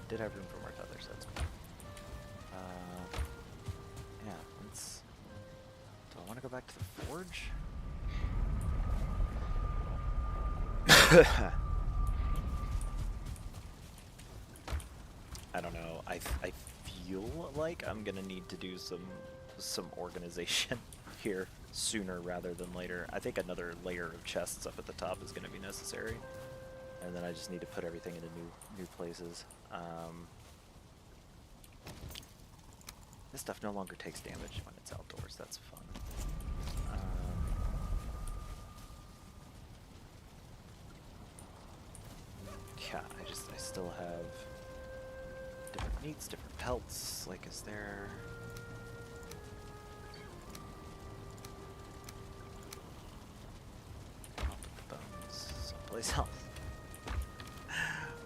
Did have room for more feathers, that's cool. Yeah, let's... Do I want to go back to the forge? I don't know. I feel like I'm gonna need to do some organization here sooner rather than later. I think another layer of chests up at the top is gonna be necessary, and then I just need to put everything into new places. This stuff no longer takes damage when it's outdoors. That's fun. Yeah, I still have different meats, different pelts. Like, is there... I'll put the bones someplace else.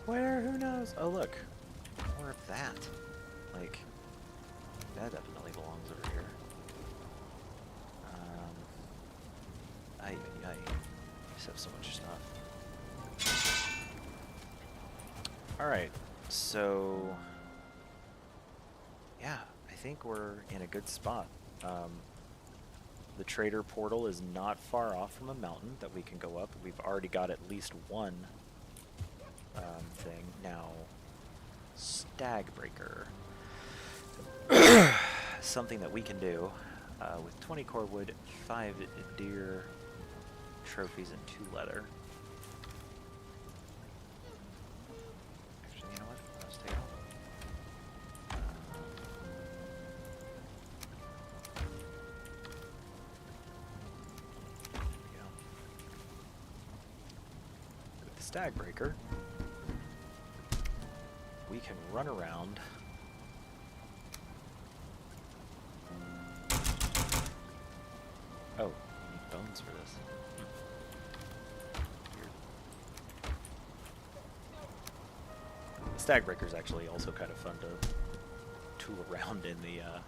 Where? Who knows? Oh, look. More of that. Like, that definitely belongs over here. I just have so much stuff. Alright, so... yeah, I think we're in a good spot. The trader portal is not far off from a mountain that we can go up. We've already got at least one thing. Now, Stagbreaker. Something that we can do with 20 core wood, 5 deer trophies, and 2 leather. Actually, you know what? Let's take it off. There we go. With the Stagbreaker, we can run around. Oh, you need bones for this. Weird. The Stagbreaker is actually also kind of fun to tool around in the. Alright,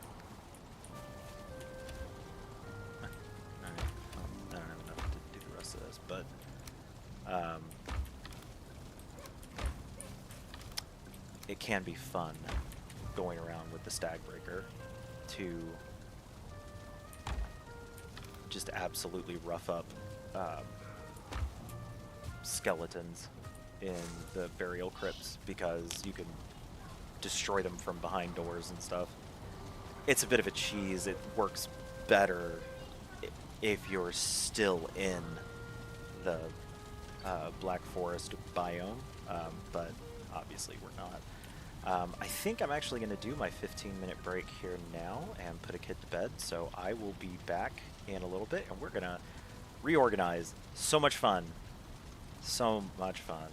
well, I don't have enough to do the rest of this, but it can be fun going around with the Stagbreaker to just absolutely rough up skeletons in the burial crypts, because you can destroy them from behind doors and stuff. It's a bit of a cheese. It works better if you're still in the Black Forest biome, but obviously we're not. I think I'm actually going to do my 15-minute break here now and put a kid to bed, so I will be back in a little bit, and we're going to reorganize. So much fun. So much fun.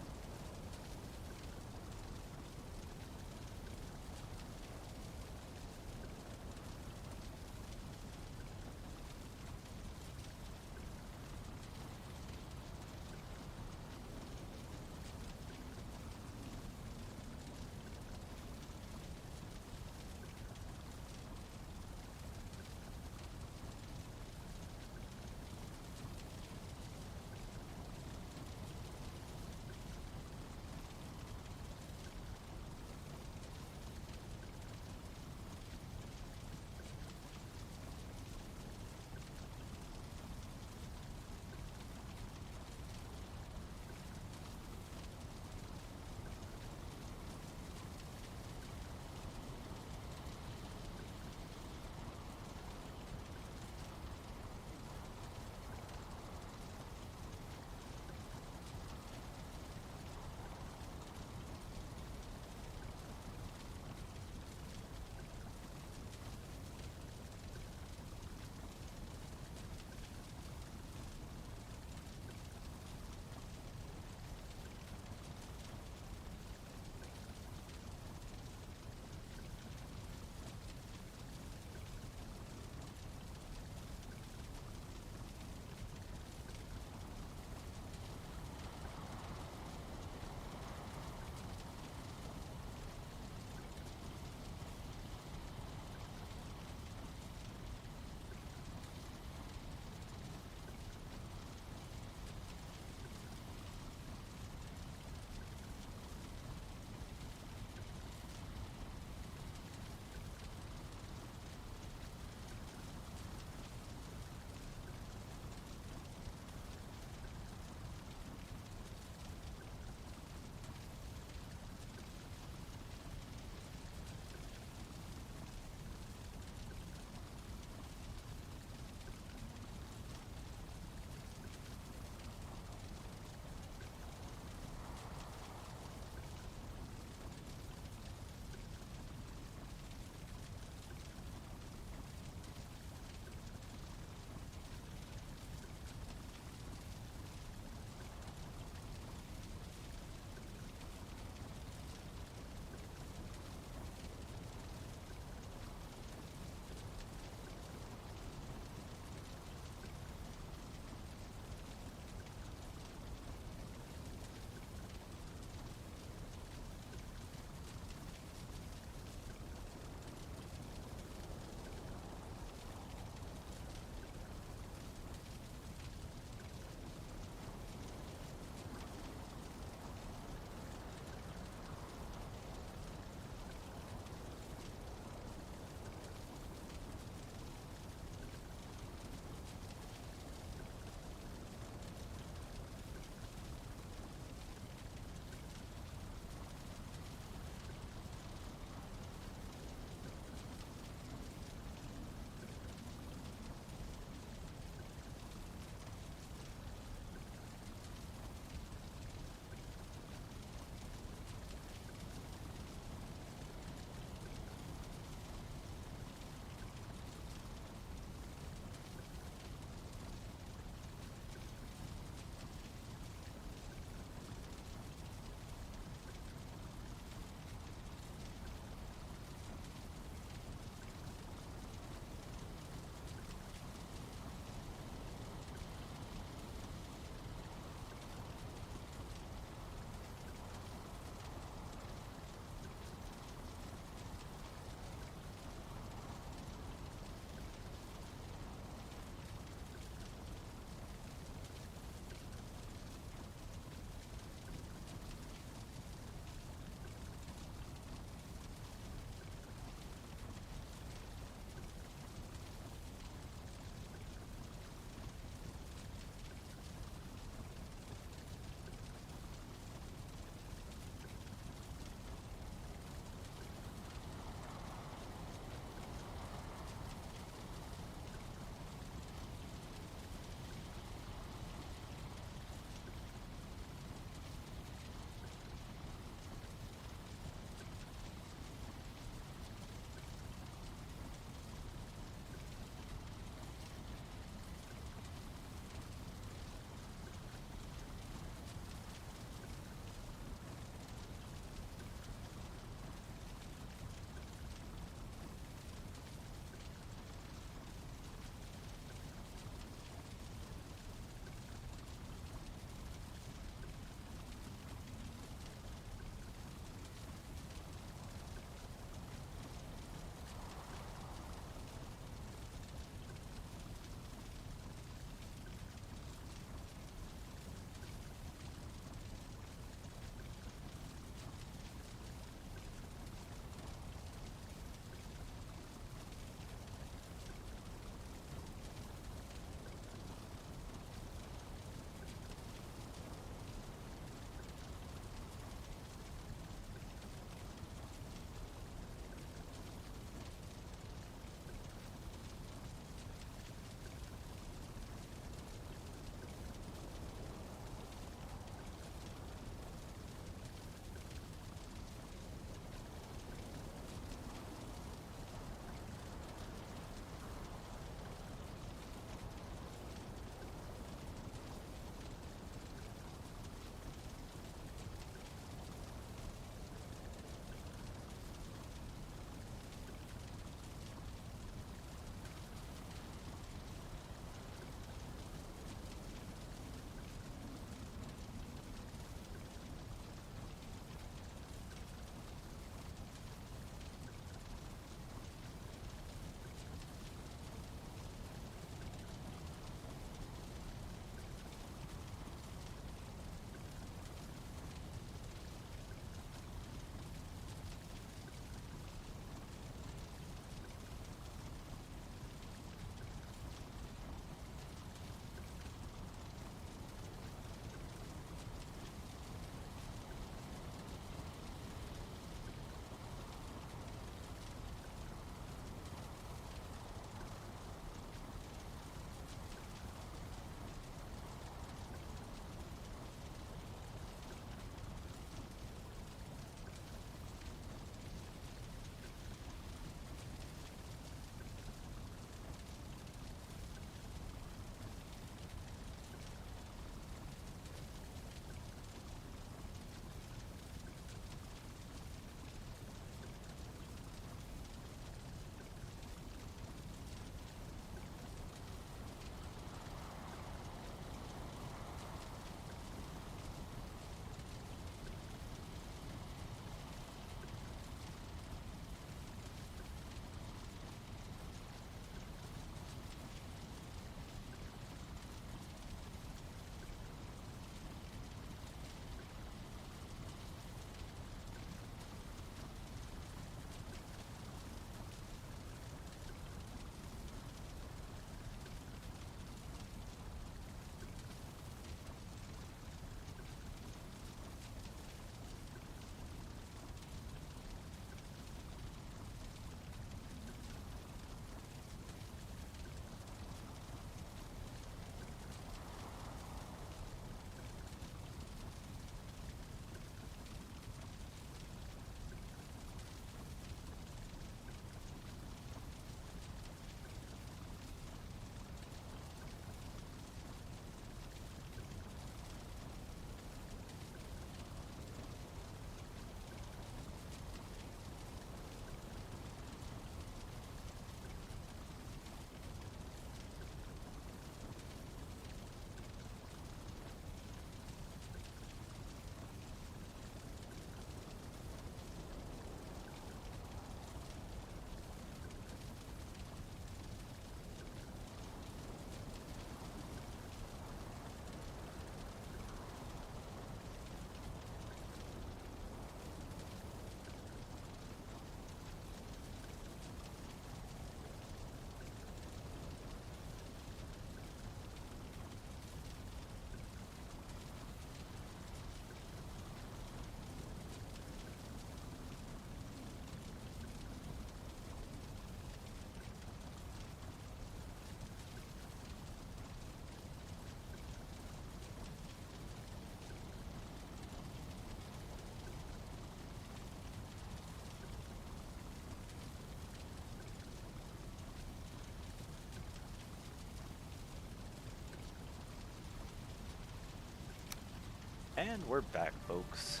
And we're back, folks.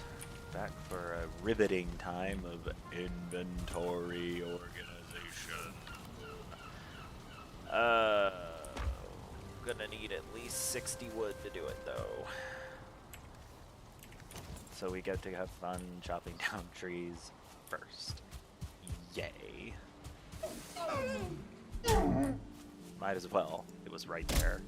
Back for a riveting time of inventory organization. Gonna need at least 60 wood to do it, though. So we get to have fun chopping down trees first. Yay. Might as well. It was right there.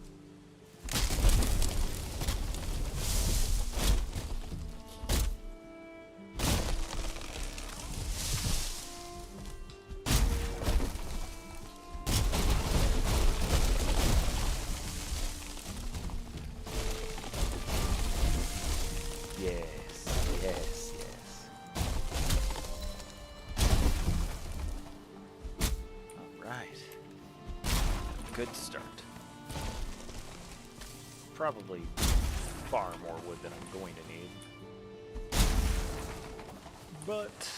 Good start. Probably far more wood than I'm going to need. But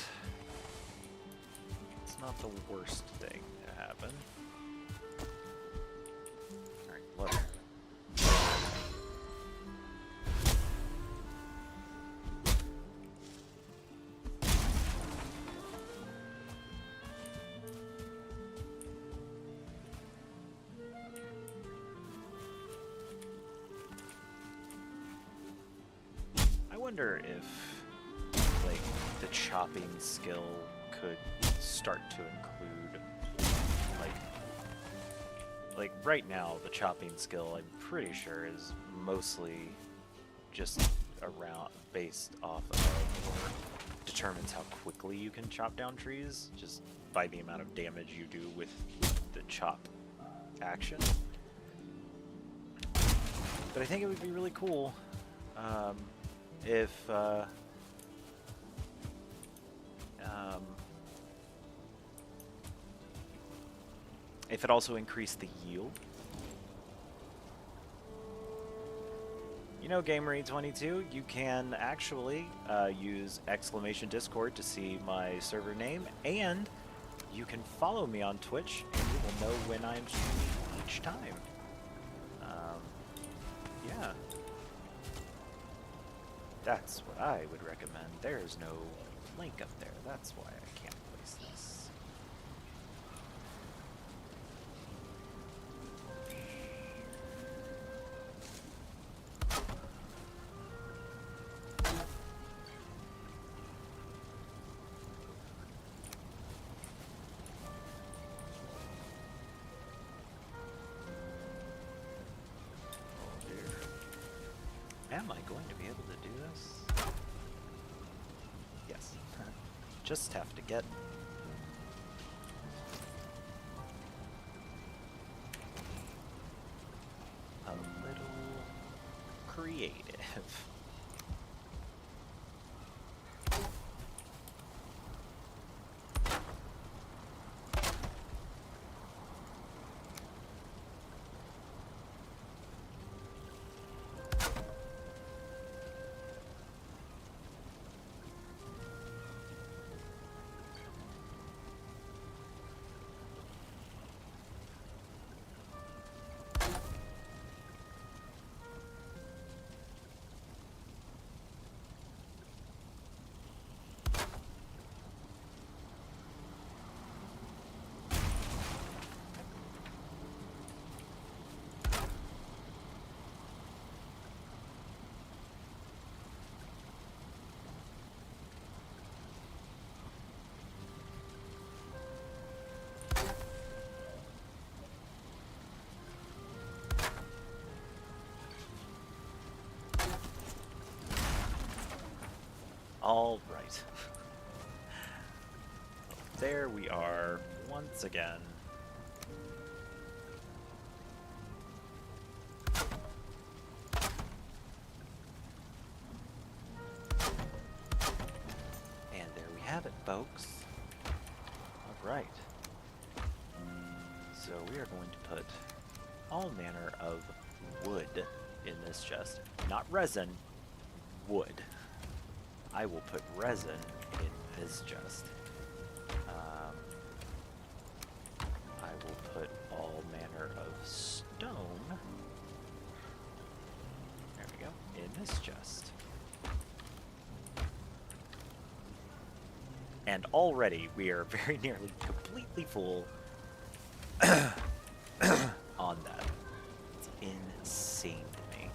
it's not the worst thing to happen. Alright, look. I wonder if, like, the chopping skill could start to include, like right now, the chopping skill, I'm pretty sure, is mostly just based off of, or determines how quickly you can chop down trees, just by the amount of damage you do with the chop action. But I think it would be really cool, if it also increased the yield. You know, Gamery22, you can actually use !Discord to see my server name, and you can follow me on Twitch, and you will know when I'm streaming each time. Yeah. That's what I would recommend. There's no link up there. That's why I can't place this. Am I going to be able to do this? Yes. Just have to get a little creative. All right. There we are once again. And there we have it, folks. All right. So we are going to put all manner of wood in this chest. Not resin, wood. I will put resin in this chest. I will put all manner of stone, there we go, in this chest. And already we are very nearly completely full on that. It's insane to me.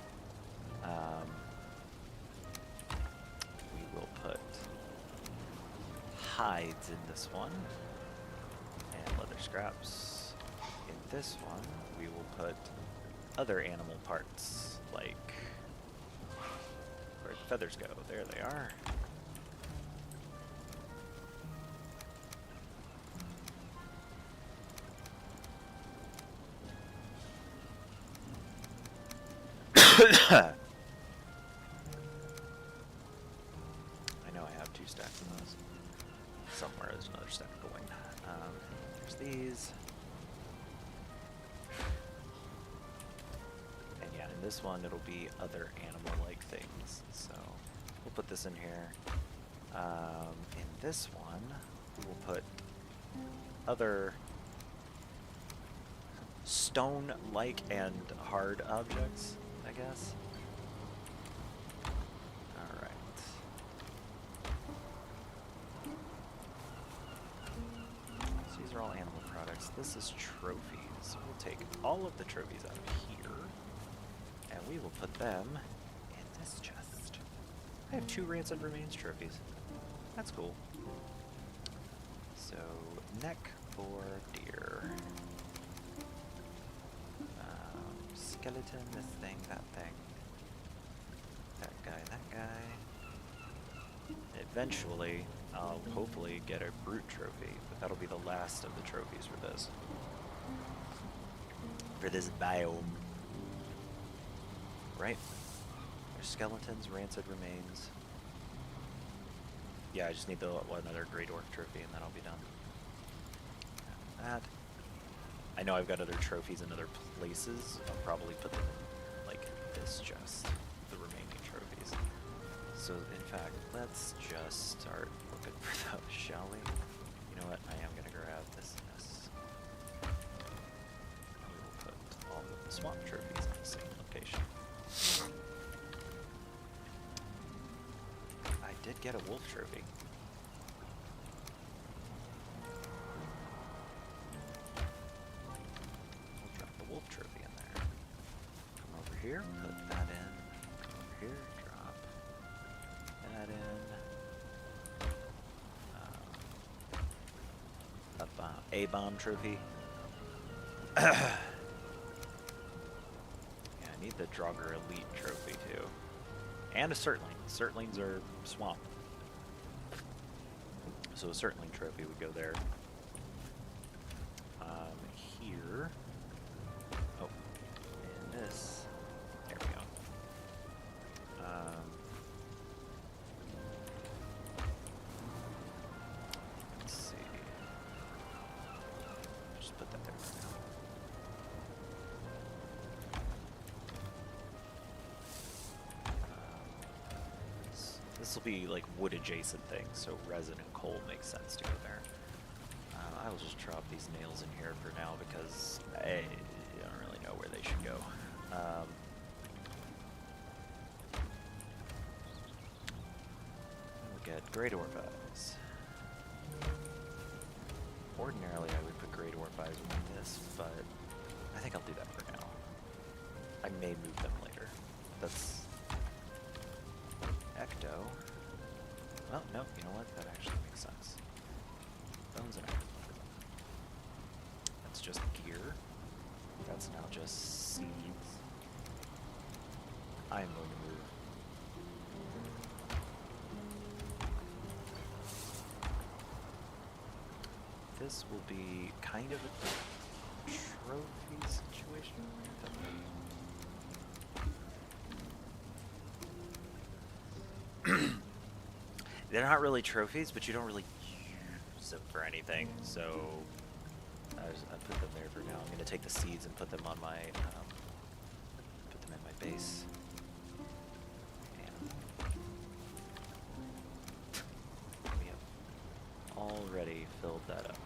We will put hides in this one, and leather scraps in this one. We will put other animal parts, like where'd feathers go? There they are. I know I have 2 stacks of those. Somewhere there's another stack going. There's these. And yeah, in this one it'll be other animal-like things. So we'll put this in here. In this one, we'll put other stone-like and hard objects, I guess. Alright. So these are all animal products. This is trophies. We'll take all of the trophies out of here, and we will put them in this chest. I have 2 Rancid Remains trophies. That's cool. So, neck for deer. Skeleton, this thing, that thing. That guy. Eventually, I'll hopefully get a brute trophy, but that'll be the last of the trophies for this. For this biome. Right? There's skeletons, Rancid Remains. Yeah, I just need another Great Orc trophy and then I'll be done. That. I know I've got other trophies in other places. I'll probably put them in, like, this chest, the remaining trophies. So, in fact, let's just start looking for those, shall we? You know what? I am going to grab this and this. And we will put all of the swamp trophies in the same location. I did get a wolf trophy. Wolf trophy in there. Come over here, put that in. Come over here, drop that in. A-bomb trophy. Yeah, I need the Draugr Elite trophy too. And a Surtling. Surtlings are swamp. So a Surtling trophy would go there. Here. Oh, and this. There we go. Let's see. Just put that there for now. This will be like wood adjacent things, so resin and coal makes sense to go there. I will just drop these nails in here for now because I don't really know where they should go. We'll get Great Orc Eyes. Ordinarily I would put Great Orc Eyes with this, but I think I'll do that for now. I may move them later. That's Ecto. Well, no, you know what? That actually makes sense. Bones and Ecto. That's just gear. That's now just seeds. I am going to move. This will be kind of a trophy situation. They're not really trophies, but you don't really use them for anything, so I put them there for now. I'm going to take the seeds and put them on my, put them in my base. And we have already filled that up.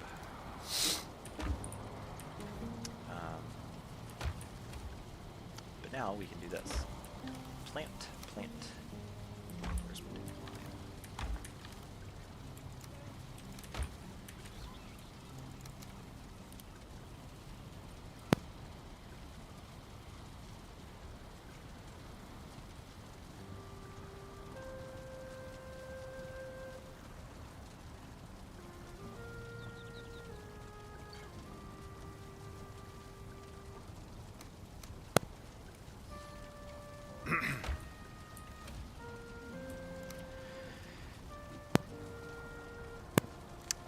But now we can do this. Plant. Where's my dandelion?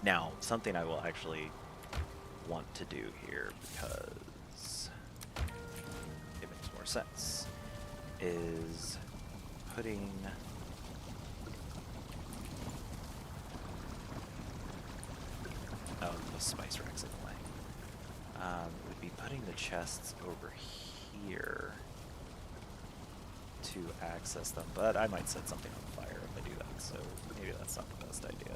Now, something I will actually want to do here, because it makes more sense, is putting... Oh, the spice rack's in the way. Would be putting the chests over here to access them, but I might set something on fire if I do that, so maybe that's not the best idea.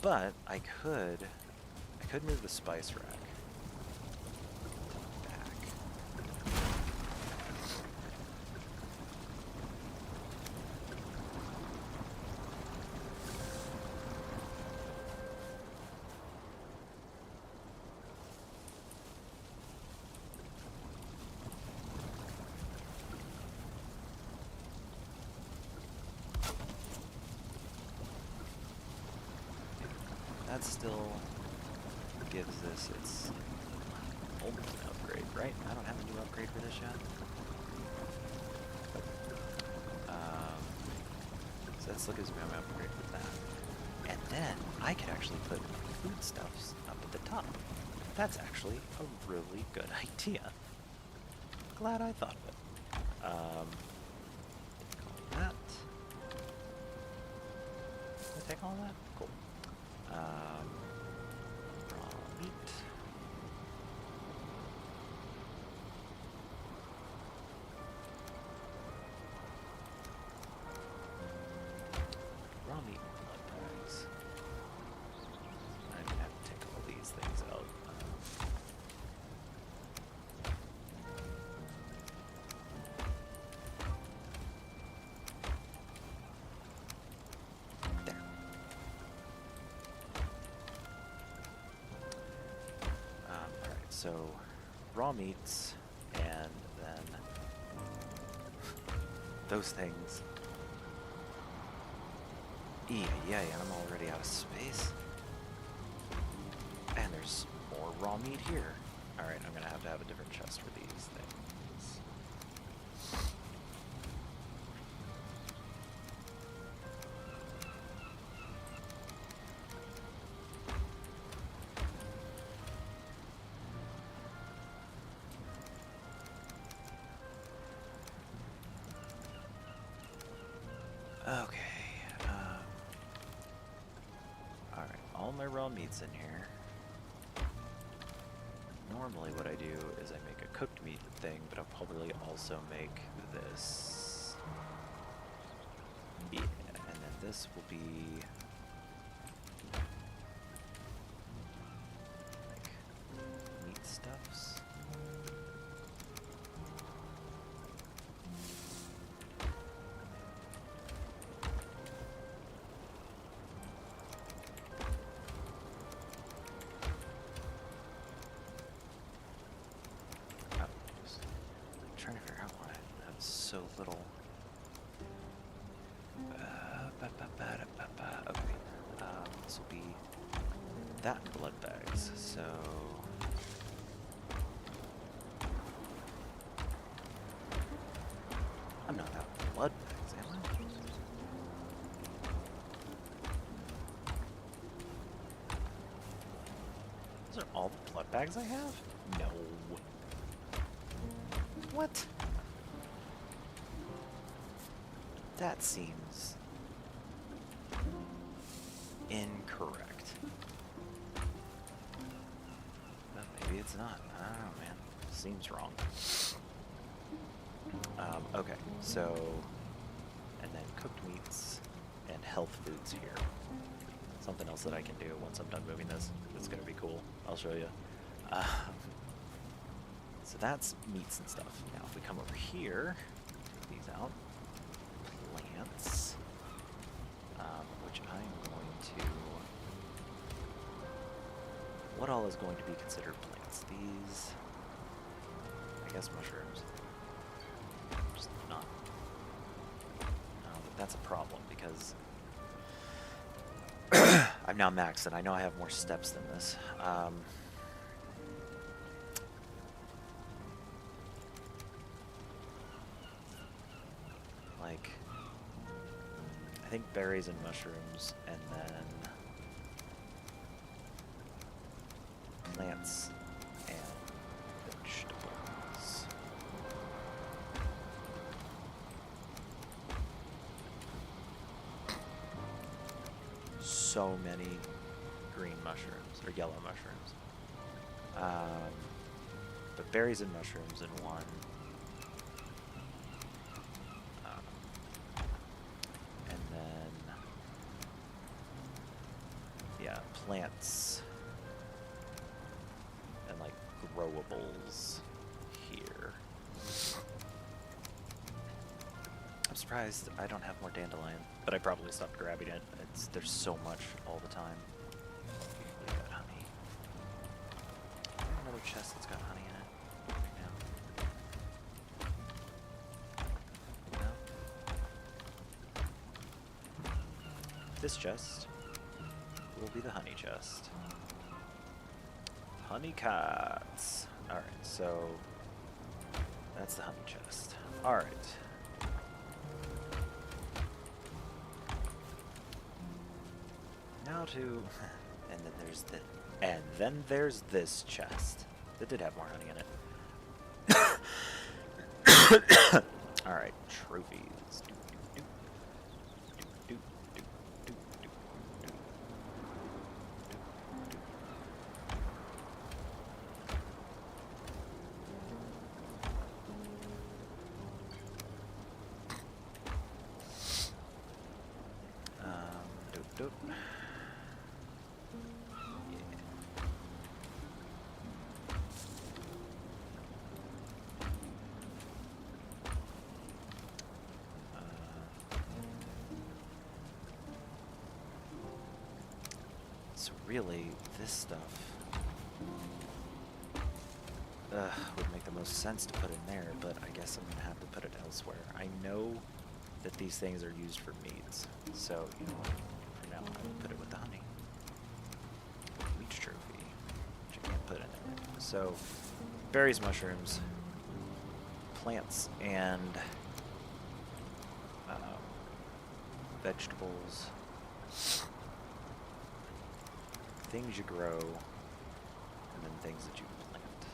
But I could move the spice rack back. That still gives this its ultimate upgrade, right? I don't have a new upgrade for this yet. So that still gives me my upgrade for that. And then I could actually put foodstuffs up at the top. That's actually a really good idea. Glad I thought of it. Call that. Did I take all that? Cool. Raw meat. Raw meat and blood bags. I'm gonna have to take all these things out. There. Alright, so raw meats, and then those things. Yeah, I'm already out of space. And there's more raw meat here. Alright, I'm gonna have a different chest for these things. Okay. Alright, all my raw meat's in here. Normally what I do is I make a cooked meat thing, but I'll probably also make this. Yeah, and then this will be like meat stuffs. Trying to figure out why I have so little. Okay, this will be that blood bags. So I'm not out of blood bags, am I? Those are all the blood bags I have? No. What? That seems incorrect. Well, maybe it's not. I don't know, man. Seems wrong. Okay, so, and then cooked meats and health foods here. Something else that I can do once I'm done moving this. It's gonna be cool. I'll show you. So that's meats and stuff. Now if we come over here, take these out, plants, which I'm going to, what all is going to be considered plants? These, I guess mushrooms, just not, no, but that's a problem because I'm now maxed and I know I have more steps than this. Like, I think berries and mushrooms, and then so many green mushrooms, or yellow mushrooms. But berries and mushrooms in one. And then, yeah, plants and like growables here. I'm surprised I don't have more dandelion, but I probably stopped grabbing it. There's so much all the time. We got honey. Another chest that's got honey in it right now. No? This chest will be the honey chest. Honey cats. Alright, so that's the honey chest. Alright. Now to, and then there's this chest that did have more honey in it. All right, trophies. So really, this stuff would make the most sense to put in there, but I guess I'm gonna have to put it elsewhere. I know that these things are used for meats, so you know what? For now, I will put it with the honey. Leech trophy, which I can't put in there. So, berries, mushrooms, plants, and vegetables. Things you grow, and then things that you plant.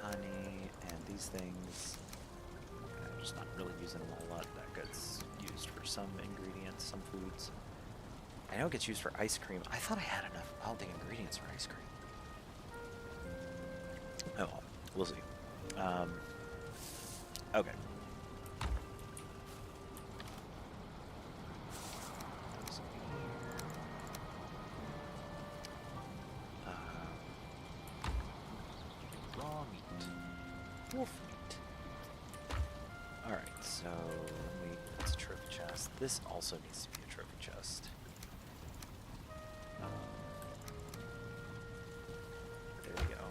Honey, and these things, I'm just not really using them a lot. That gets used for some ingredients, some foods. I know it gets used for ice cream. I thought I had enough all the ingredients for ice cream. Oh well, we'll see. Okay. Wolf meat. Alright, so that's a trophy chest. This also needs to be a trophy chest. There we go.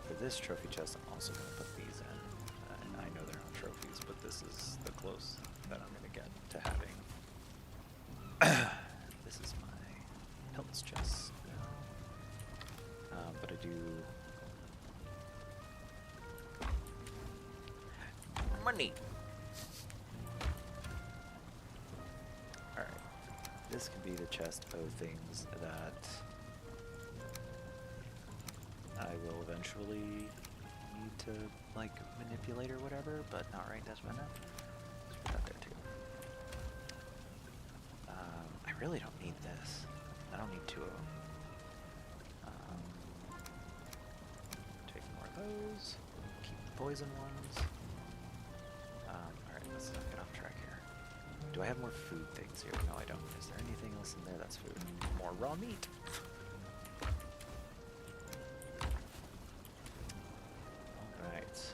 For this trophy chest, I'm also going to put these in. And I know they're not trophies, but this is the close that I'm going to get to having. This is my pelts chest. But I do... money. Alright. This can be the chest of things that I will eventually need to, like, manipulate or whatever, but not right this minute. Let's put that there too. I really don't need this. I don't need two of them. Take more of those. Keep the poison ones. Alright, let's not get off track here. Do I have more food things here? No, I don't. Is there anything else in there that's food? More raw meat! Alright.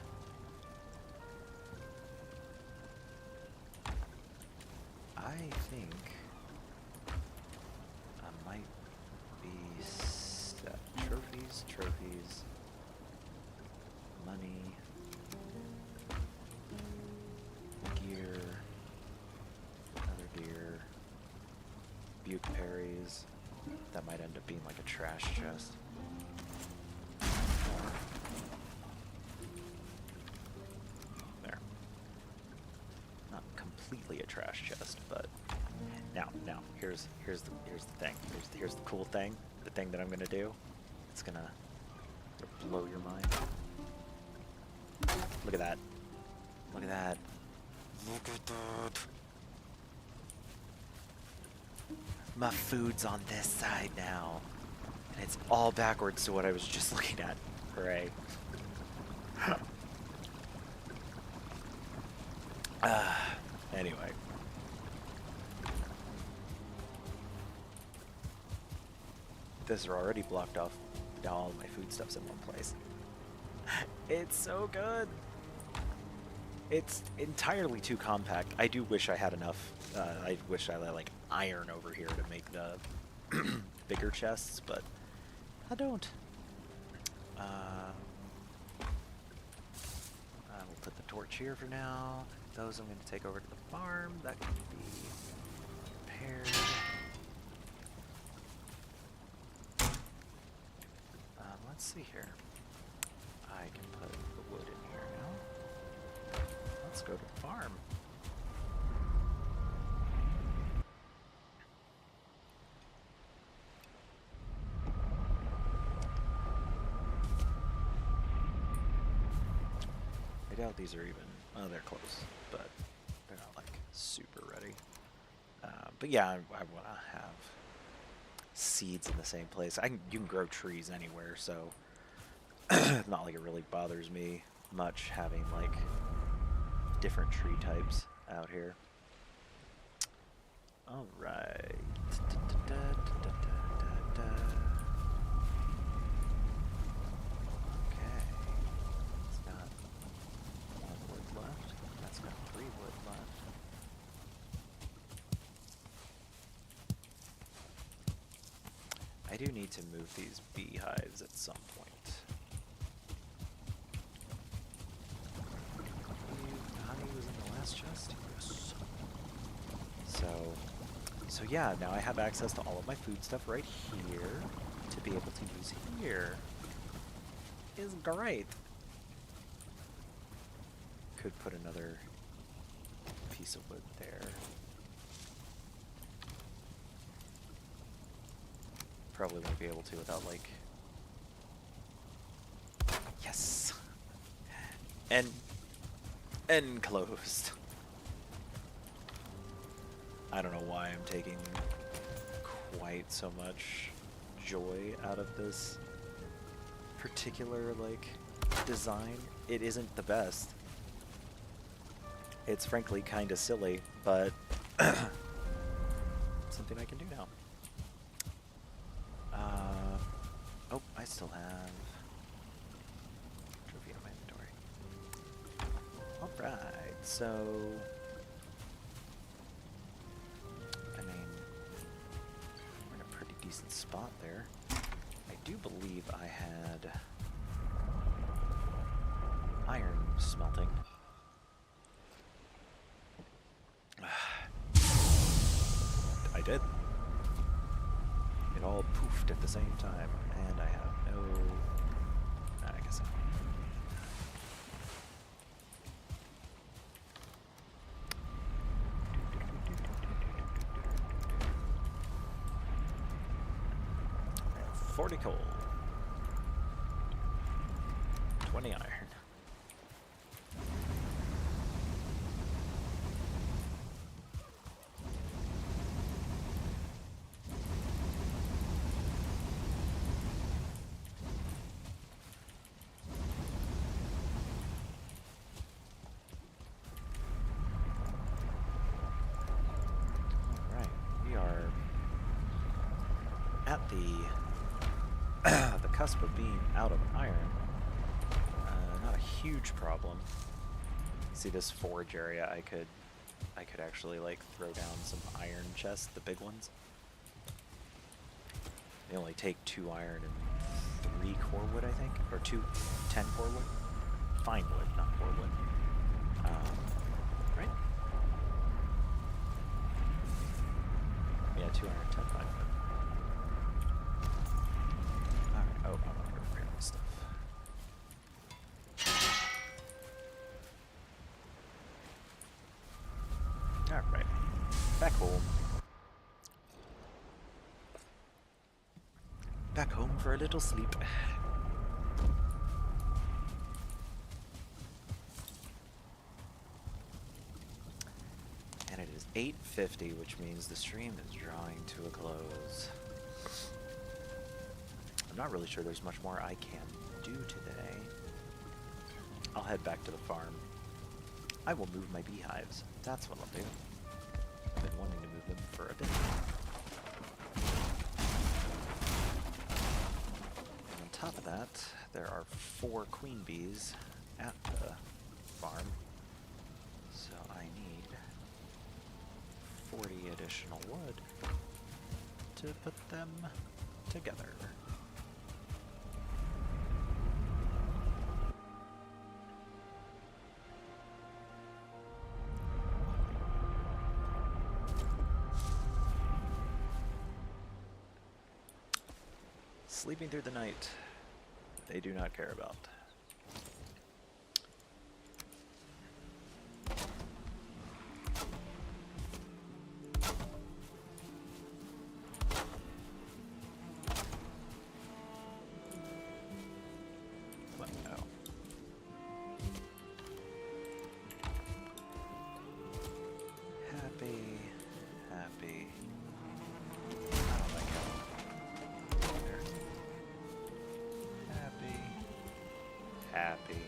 I think I might be set. Trophies, money, gear, another gear, butte berries. That might end up being like a trash chest. There. Not completely a trash chest, but now here's the thing. Here's the cool thing. The thing that I'm gonna do. It's gonna blow your mind. Look at that. Look at that. Look at that. My food's on this side now. And it's all backwards to what I was just looking at. Hooray. Anyway. This are already blocked off. Now all my foodstuff's in one place. It's so good. It's entirely too compact. I do wish I had enough. I wish I had like iron over here to make the bigger chests, but I don't. We'll put the torch here for now. Those I'm going to take over to the farm. That can be repaired. Let's see here. I can put the wood in here now. Let's go to the farm. I doubt these are even, oh, they're close, but they're not like super ready. But yeah, I want to have seeds in the same place. You can grow trees anywhere, so it's not like it really bothers me much having like different tree types out here. All right. Okay. It's got 1 wood left. That's got 3 wood left. I do need to move these beehives at some point. Honey was in the last chest? Yes. So yeah, now I have access to all of my food stuff right here to be able to use here. Is great. Could put another piece of wood there. Probably won't be able to without like... Yes! And enclosed. I don't know why I'm taking quite so much joy out of this particular like design. It isn't the best. It's frankly kind of silly, but something I can do now. Oh, I still have trophy in my inventory. Alright, so I mean, we're in a pretty decent spot there. I do believe I had iron smelting. I did. It all poofed at the same time, and I have no... I guess I... 40 coal. 20 iron. At the cusp of being out of iron. Not a huge problem. See this forge area? I could actually like throw down some iron chests, the big ones. They only take 2 iron and 3 core wood, I think, or 10 core wood. Fine wood, not core wood. Right? Yeah, 2 iron, 10 fine wood. Oh, I want to repair my stuff. Alright. Back home. Back home for a little sleep. And it is 8:50, which means the stream is drawing to a close. I'm not really sure there's much more I can do today. I'll head back to the farm. I will move my beehives. That's what I'll do. I've been wanting to move them for a bit. And on top of that, there are 4 queen bees at the farm. So I need 40 additional wood to put them together. Sleeping through the night, they do not care about. What? No. Happy, happy. I don't like how there. Happy, happy.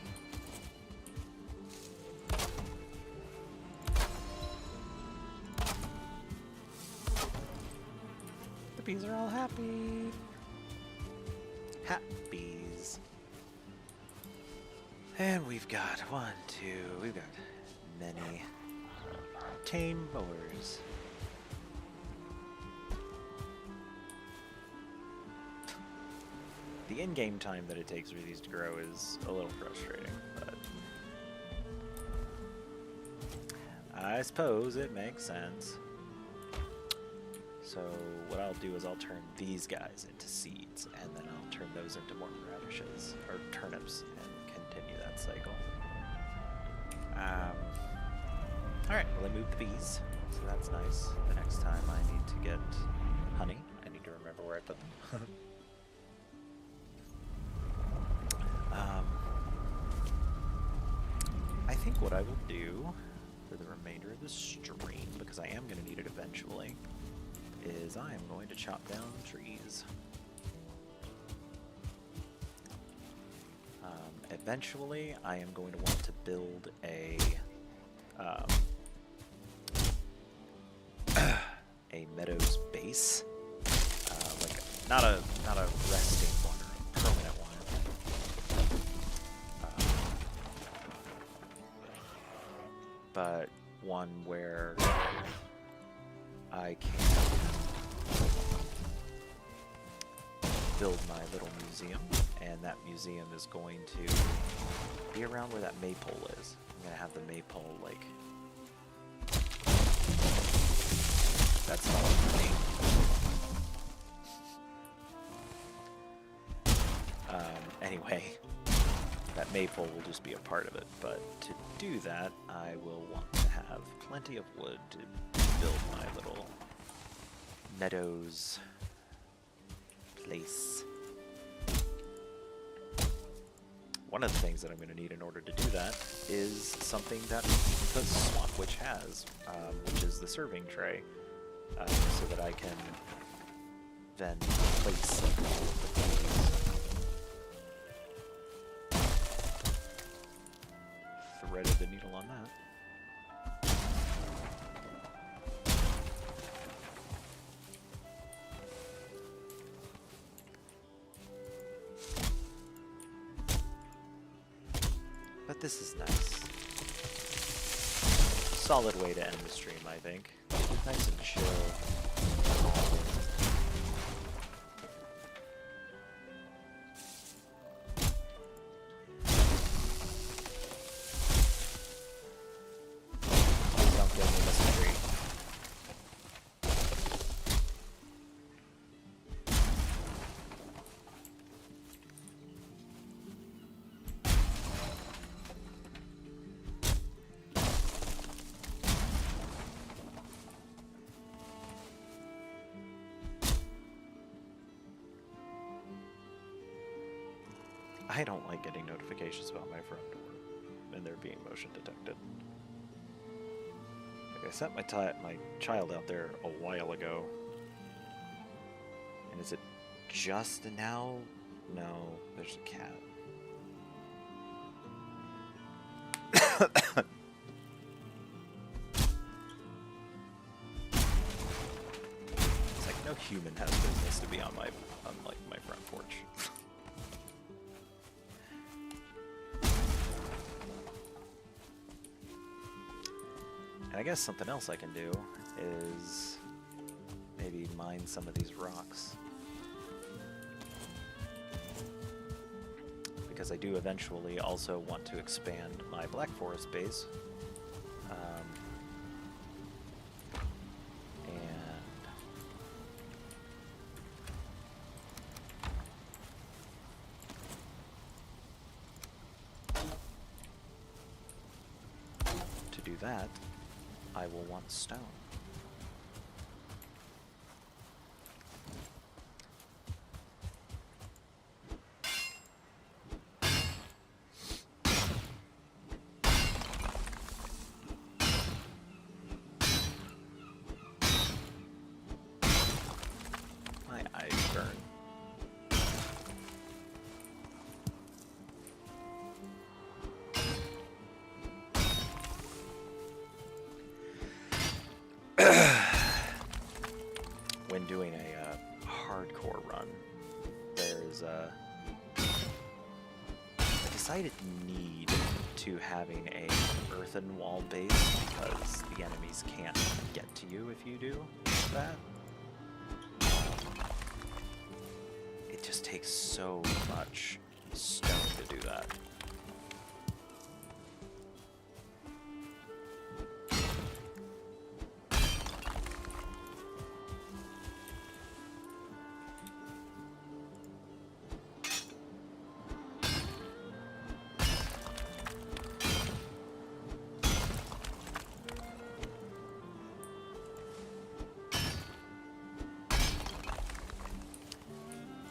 The bees are all happy. Happies. And we've got we've got many tame mowers. The in-game time that it takes for these to grow is a little frustrating, but I suppose it makes sense. So what I'll do is I'll turn these guys into seeds, and then I'll turn those into more radishes, or turnips, and continue that cycle. Alright, well I moved the bees, so that's nice. The next time I need to get honey, I need to remember where I put them. I think what I will do for the remainder of the stream, because I am going to need it eventually, is I am going to chop down trees. Eventually, I am going to want to build a meadows base, like not a resting one or a permanent one, but one where I can build my little museum, and that museum is going to be around where that maypole is. I'm gonna have the maypole like that's all for me. Anyway, that maypole will just be a part of it, but to do that, I will want to have plenty of wood to build my little meadows place. One of the things that I'm going to need in order to do that is something that the Swamp Witch has, which is the serving tray, so that I can then place all of the things. Threaded the needle on that. But this is nice. Solid way to end the stream, I think. Nice and chill. Please don't kill me, Mr. Tree. I don't like getting notifications about my front door and there being motion detected. I sent my child out there a while ago. And is it just now? No, there's a cat. It's like no human has business to be on my front porch. And I guess something else I can do is maybe mine some of these rocks. Because I do eventually also want to expand my Black Forest base. To do that, I will want stone. My eyes burn. When doing a hardcore run, there's a decided need to having a earthen wall base because the enemies can't get to you if you do that. It just takes so much stone to do that.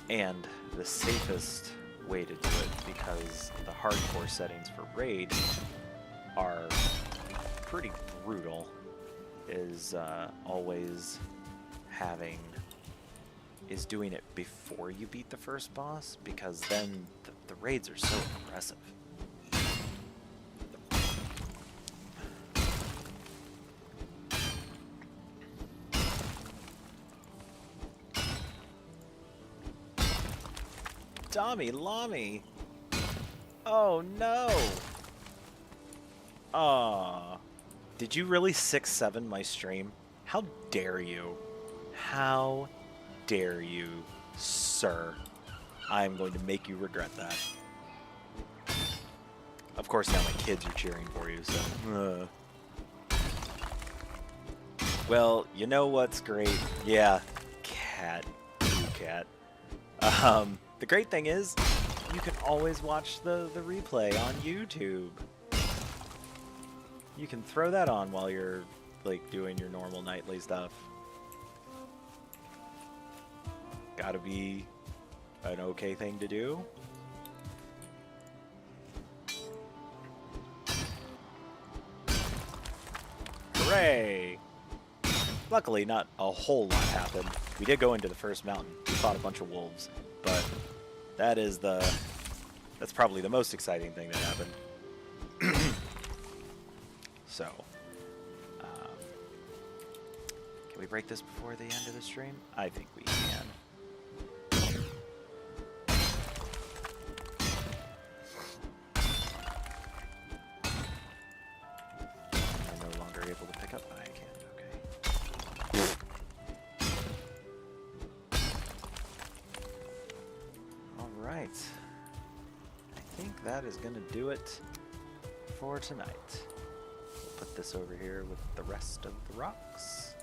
And the safest way to do it, because the hardcore settings for Raid are pretty brutal, is doing it before you beat the first boss, because then the raids are so aggressive. Tommy Lamy! Oh no! Aw. Did you really 6-7 my stream? How dare you? How dare you, sir? I'm going to make you regret that. Of course now my kids are cheering for you, so... Well, you know what's great? Yeah, cat. Ooh, cat. The great thing is, you can always watch the replay on YouTube. You can throw that on while you're, like, doing your normal nightly stuff. Gotta be an okay thing to do. Hooray! Luckily, not a whole lot happened. We did go into the first mountain. We fought a bunch of wolves, but that's probably the most exciting thing that happened. So, can we break this before the end of the stream? I think we can. I'm no longer able to pick up. I can. Okay. All right. I think that is going to do it for tonight. We'll put this over here with the rest of the rocks.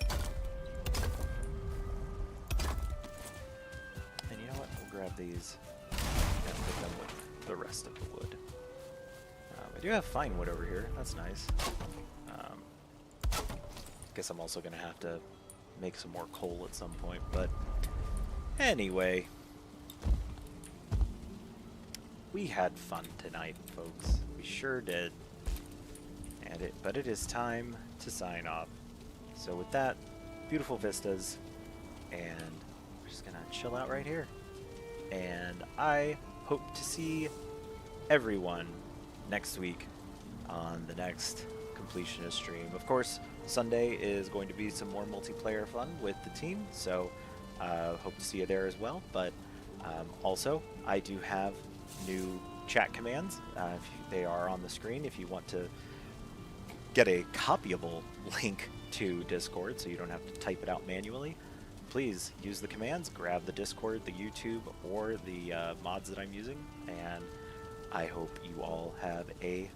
And you know what? We'll grab these and put them with the rest of the wood. We do have fine wood over here. That's nice. Guess I'm also going to have to make some more coal at some point. But anyway, we had fun tonight, folks. We sure did. But it is time to sign off. So with that, beautiful vistas, and we're just gonna chill out right here. And I hope to see everyone next week on the next completionist stream. Of course, Sunday is going to be some more multiplayer fun with the team, so hope to see you there as well. But also, I do have new chat commands. They are on the screen if you want to get a copyable link to Discord so you don't have to type it out manually. Please use the commands, grab the Discord, the YouTube, or the mods that I'm using, and I hope you all have a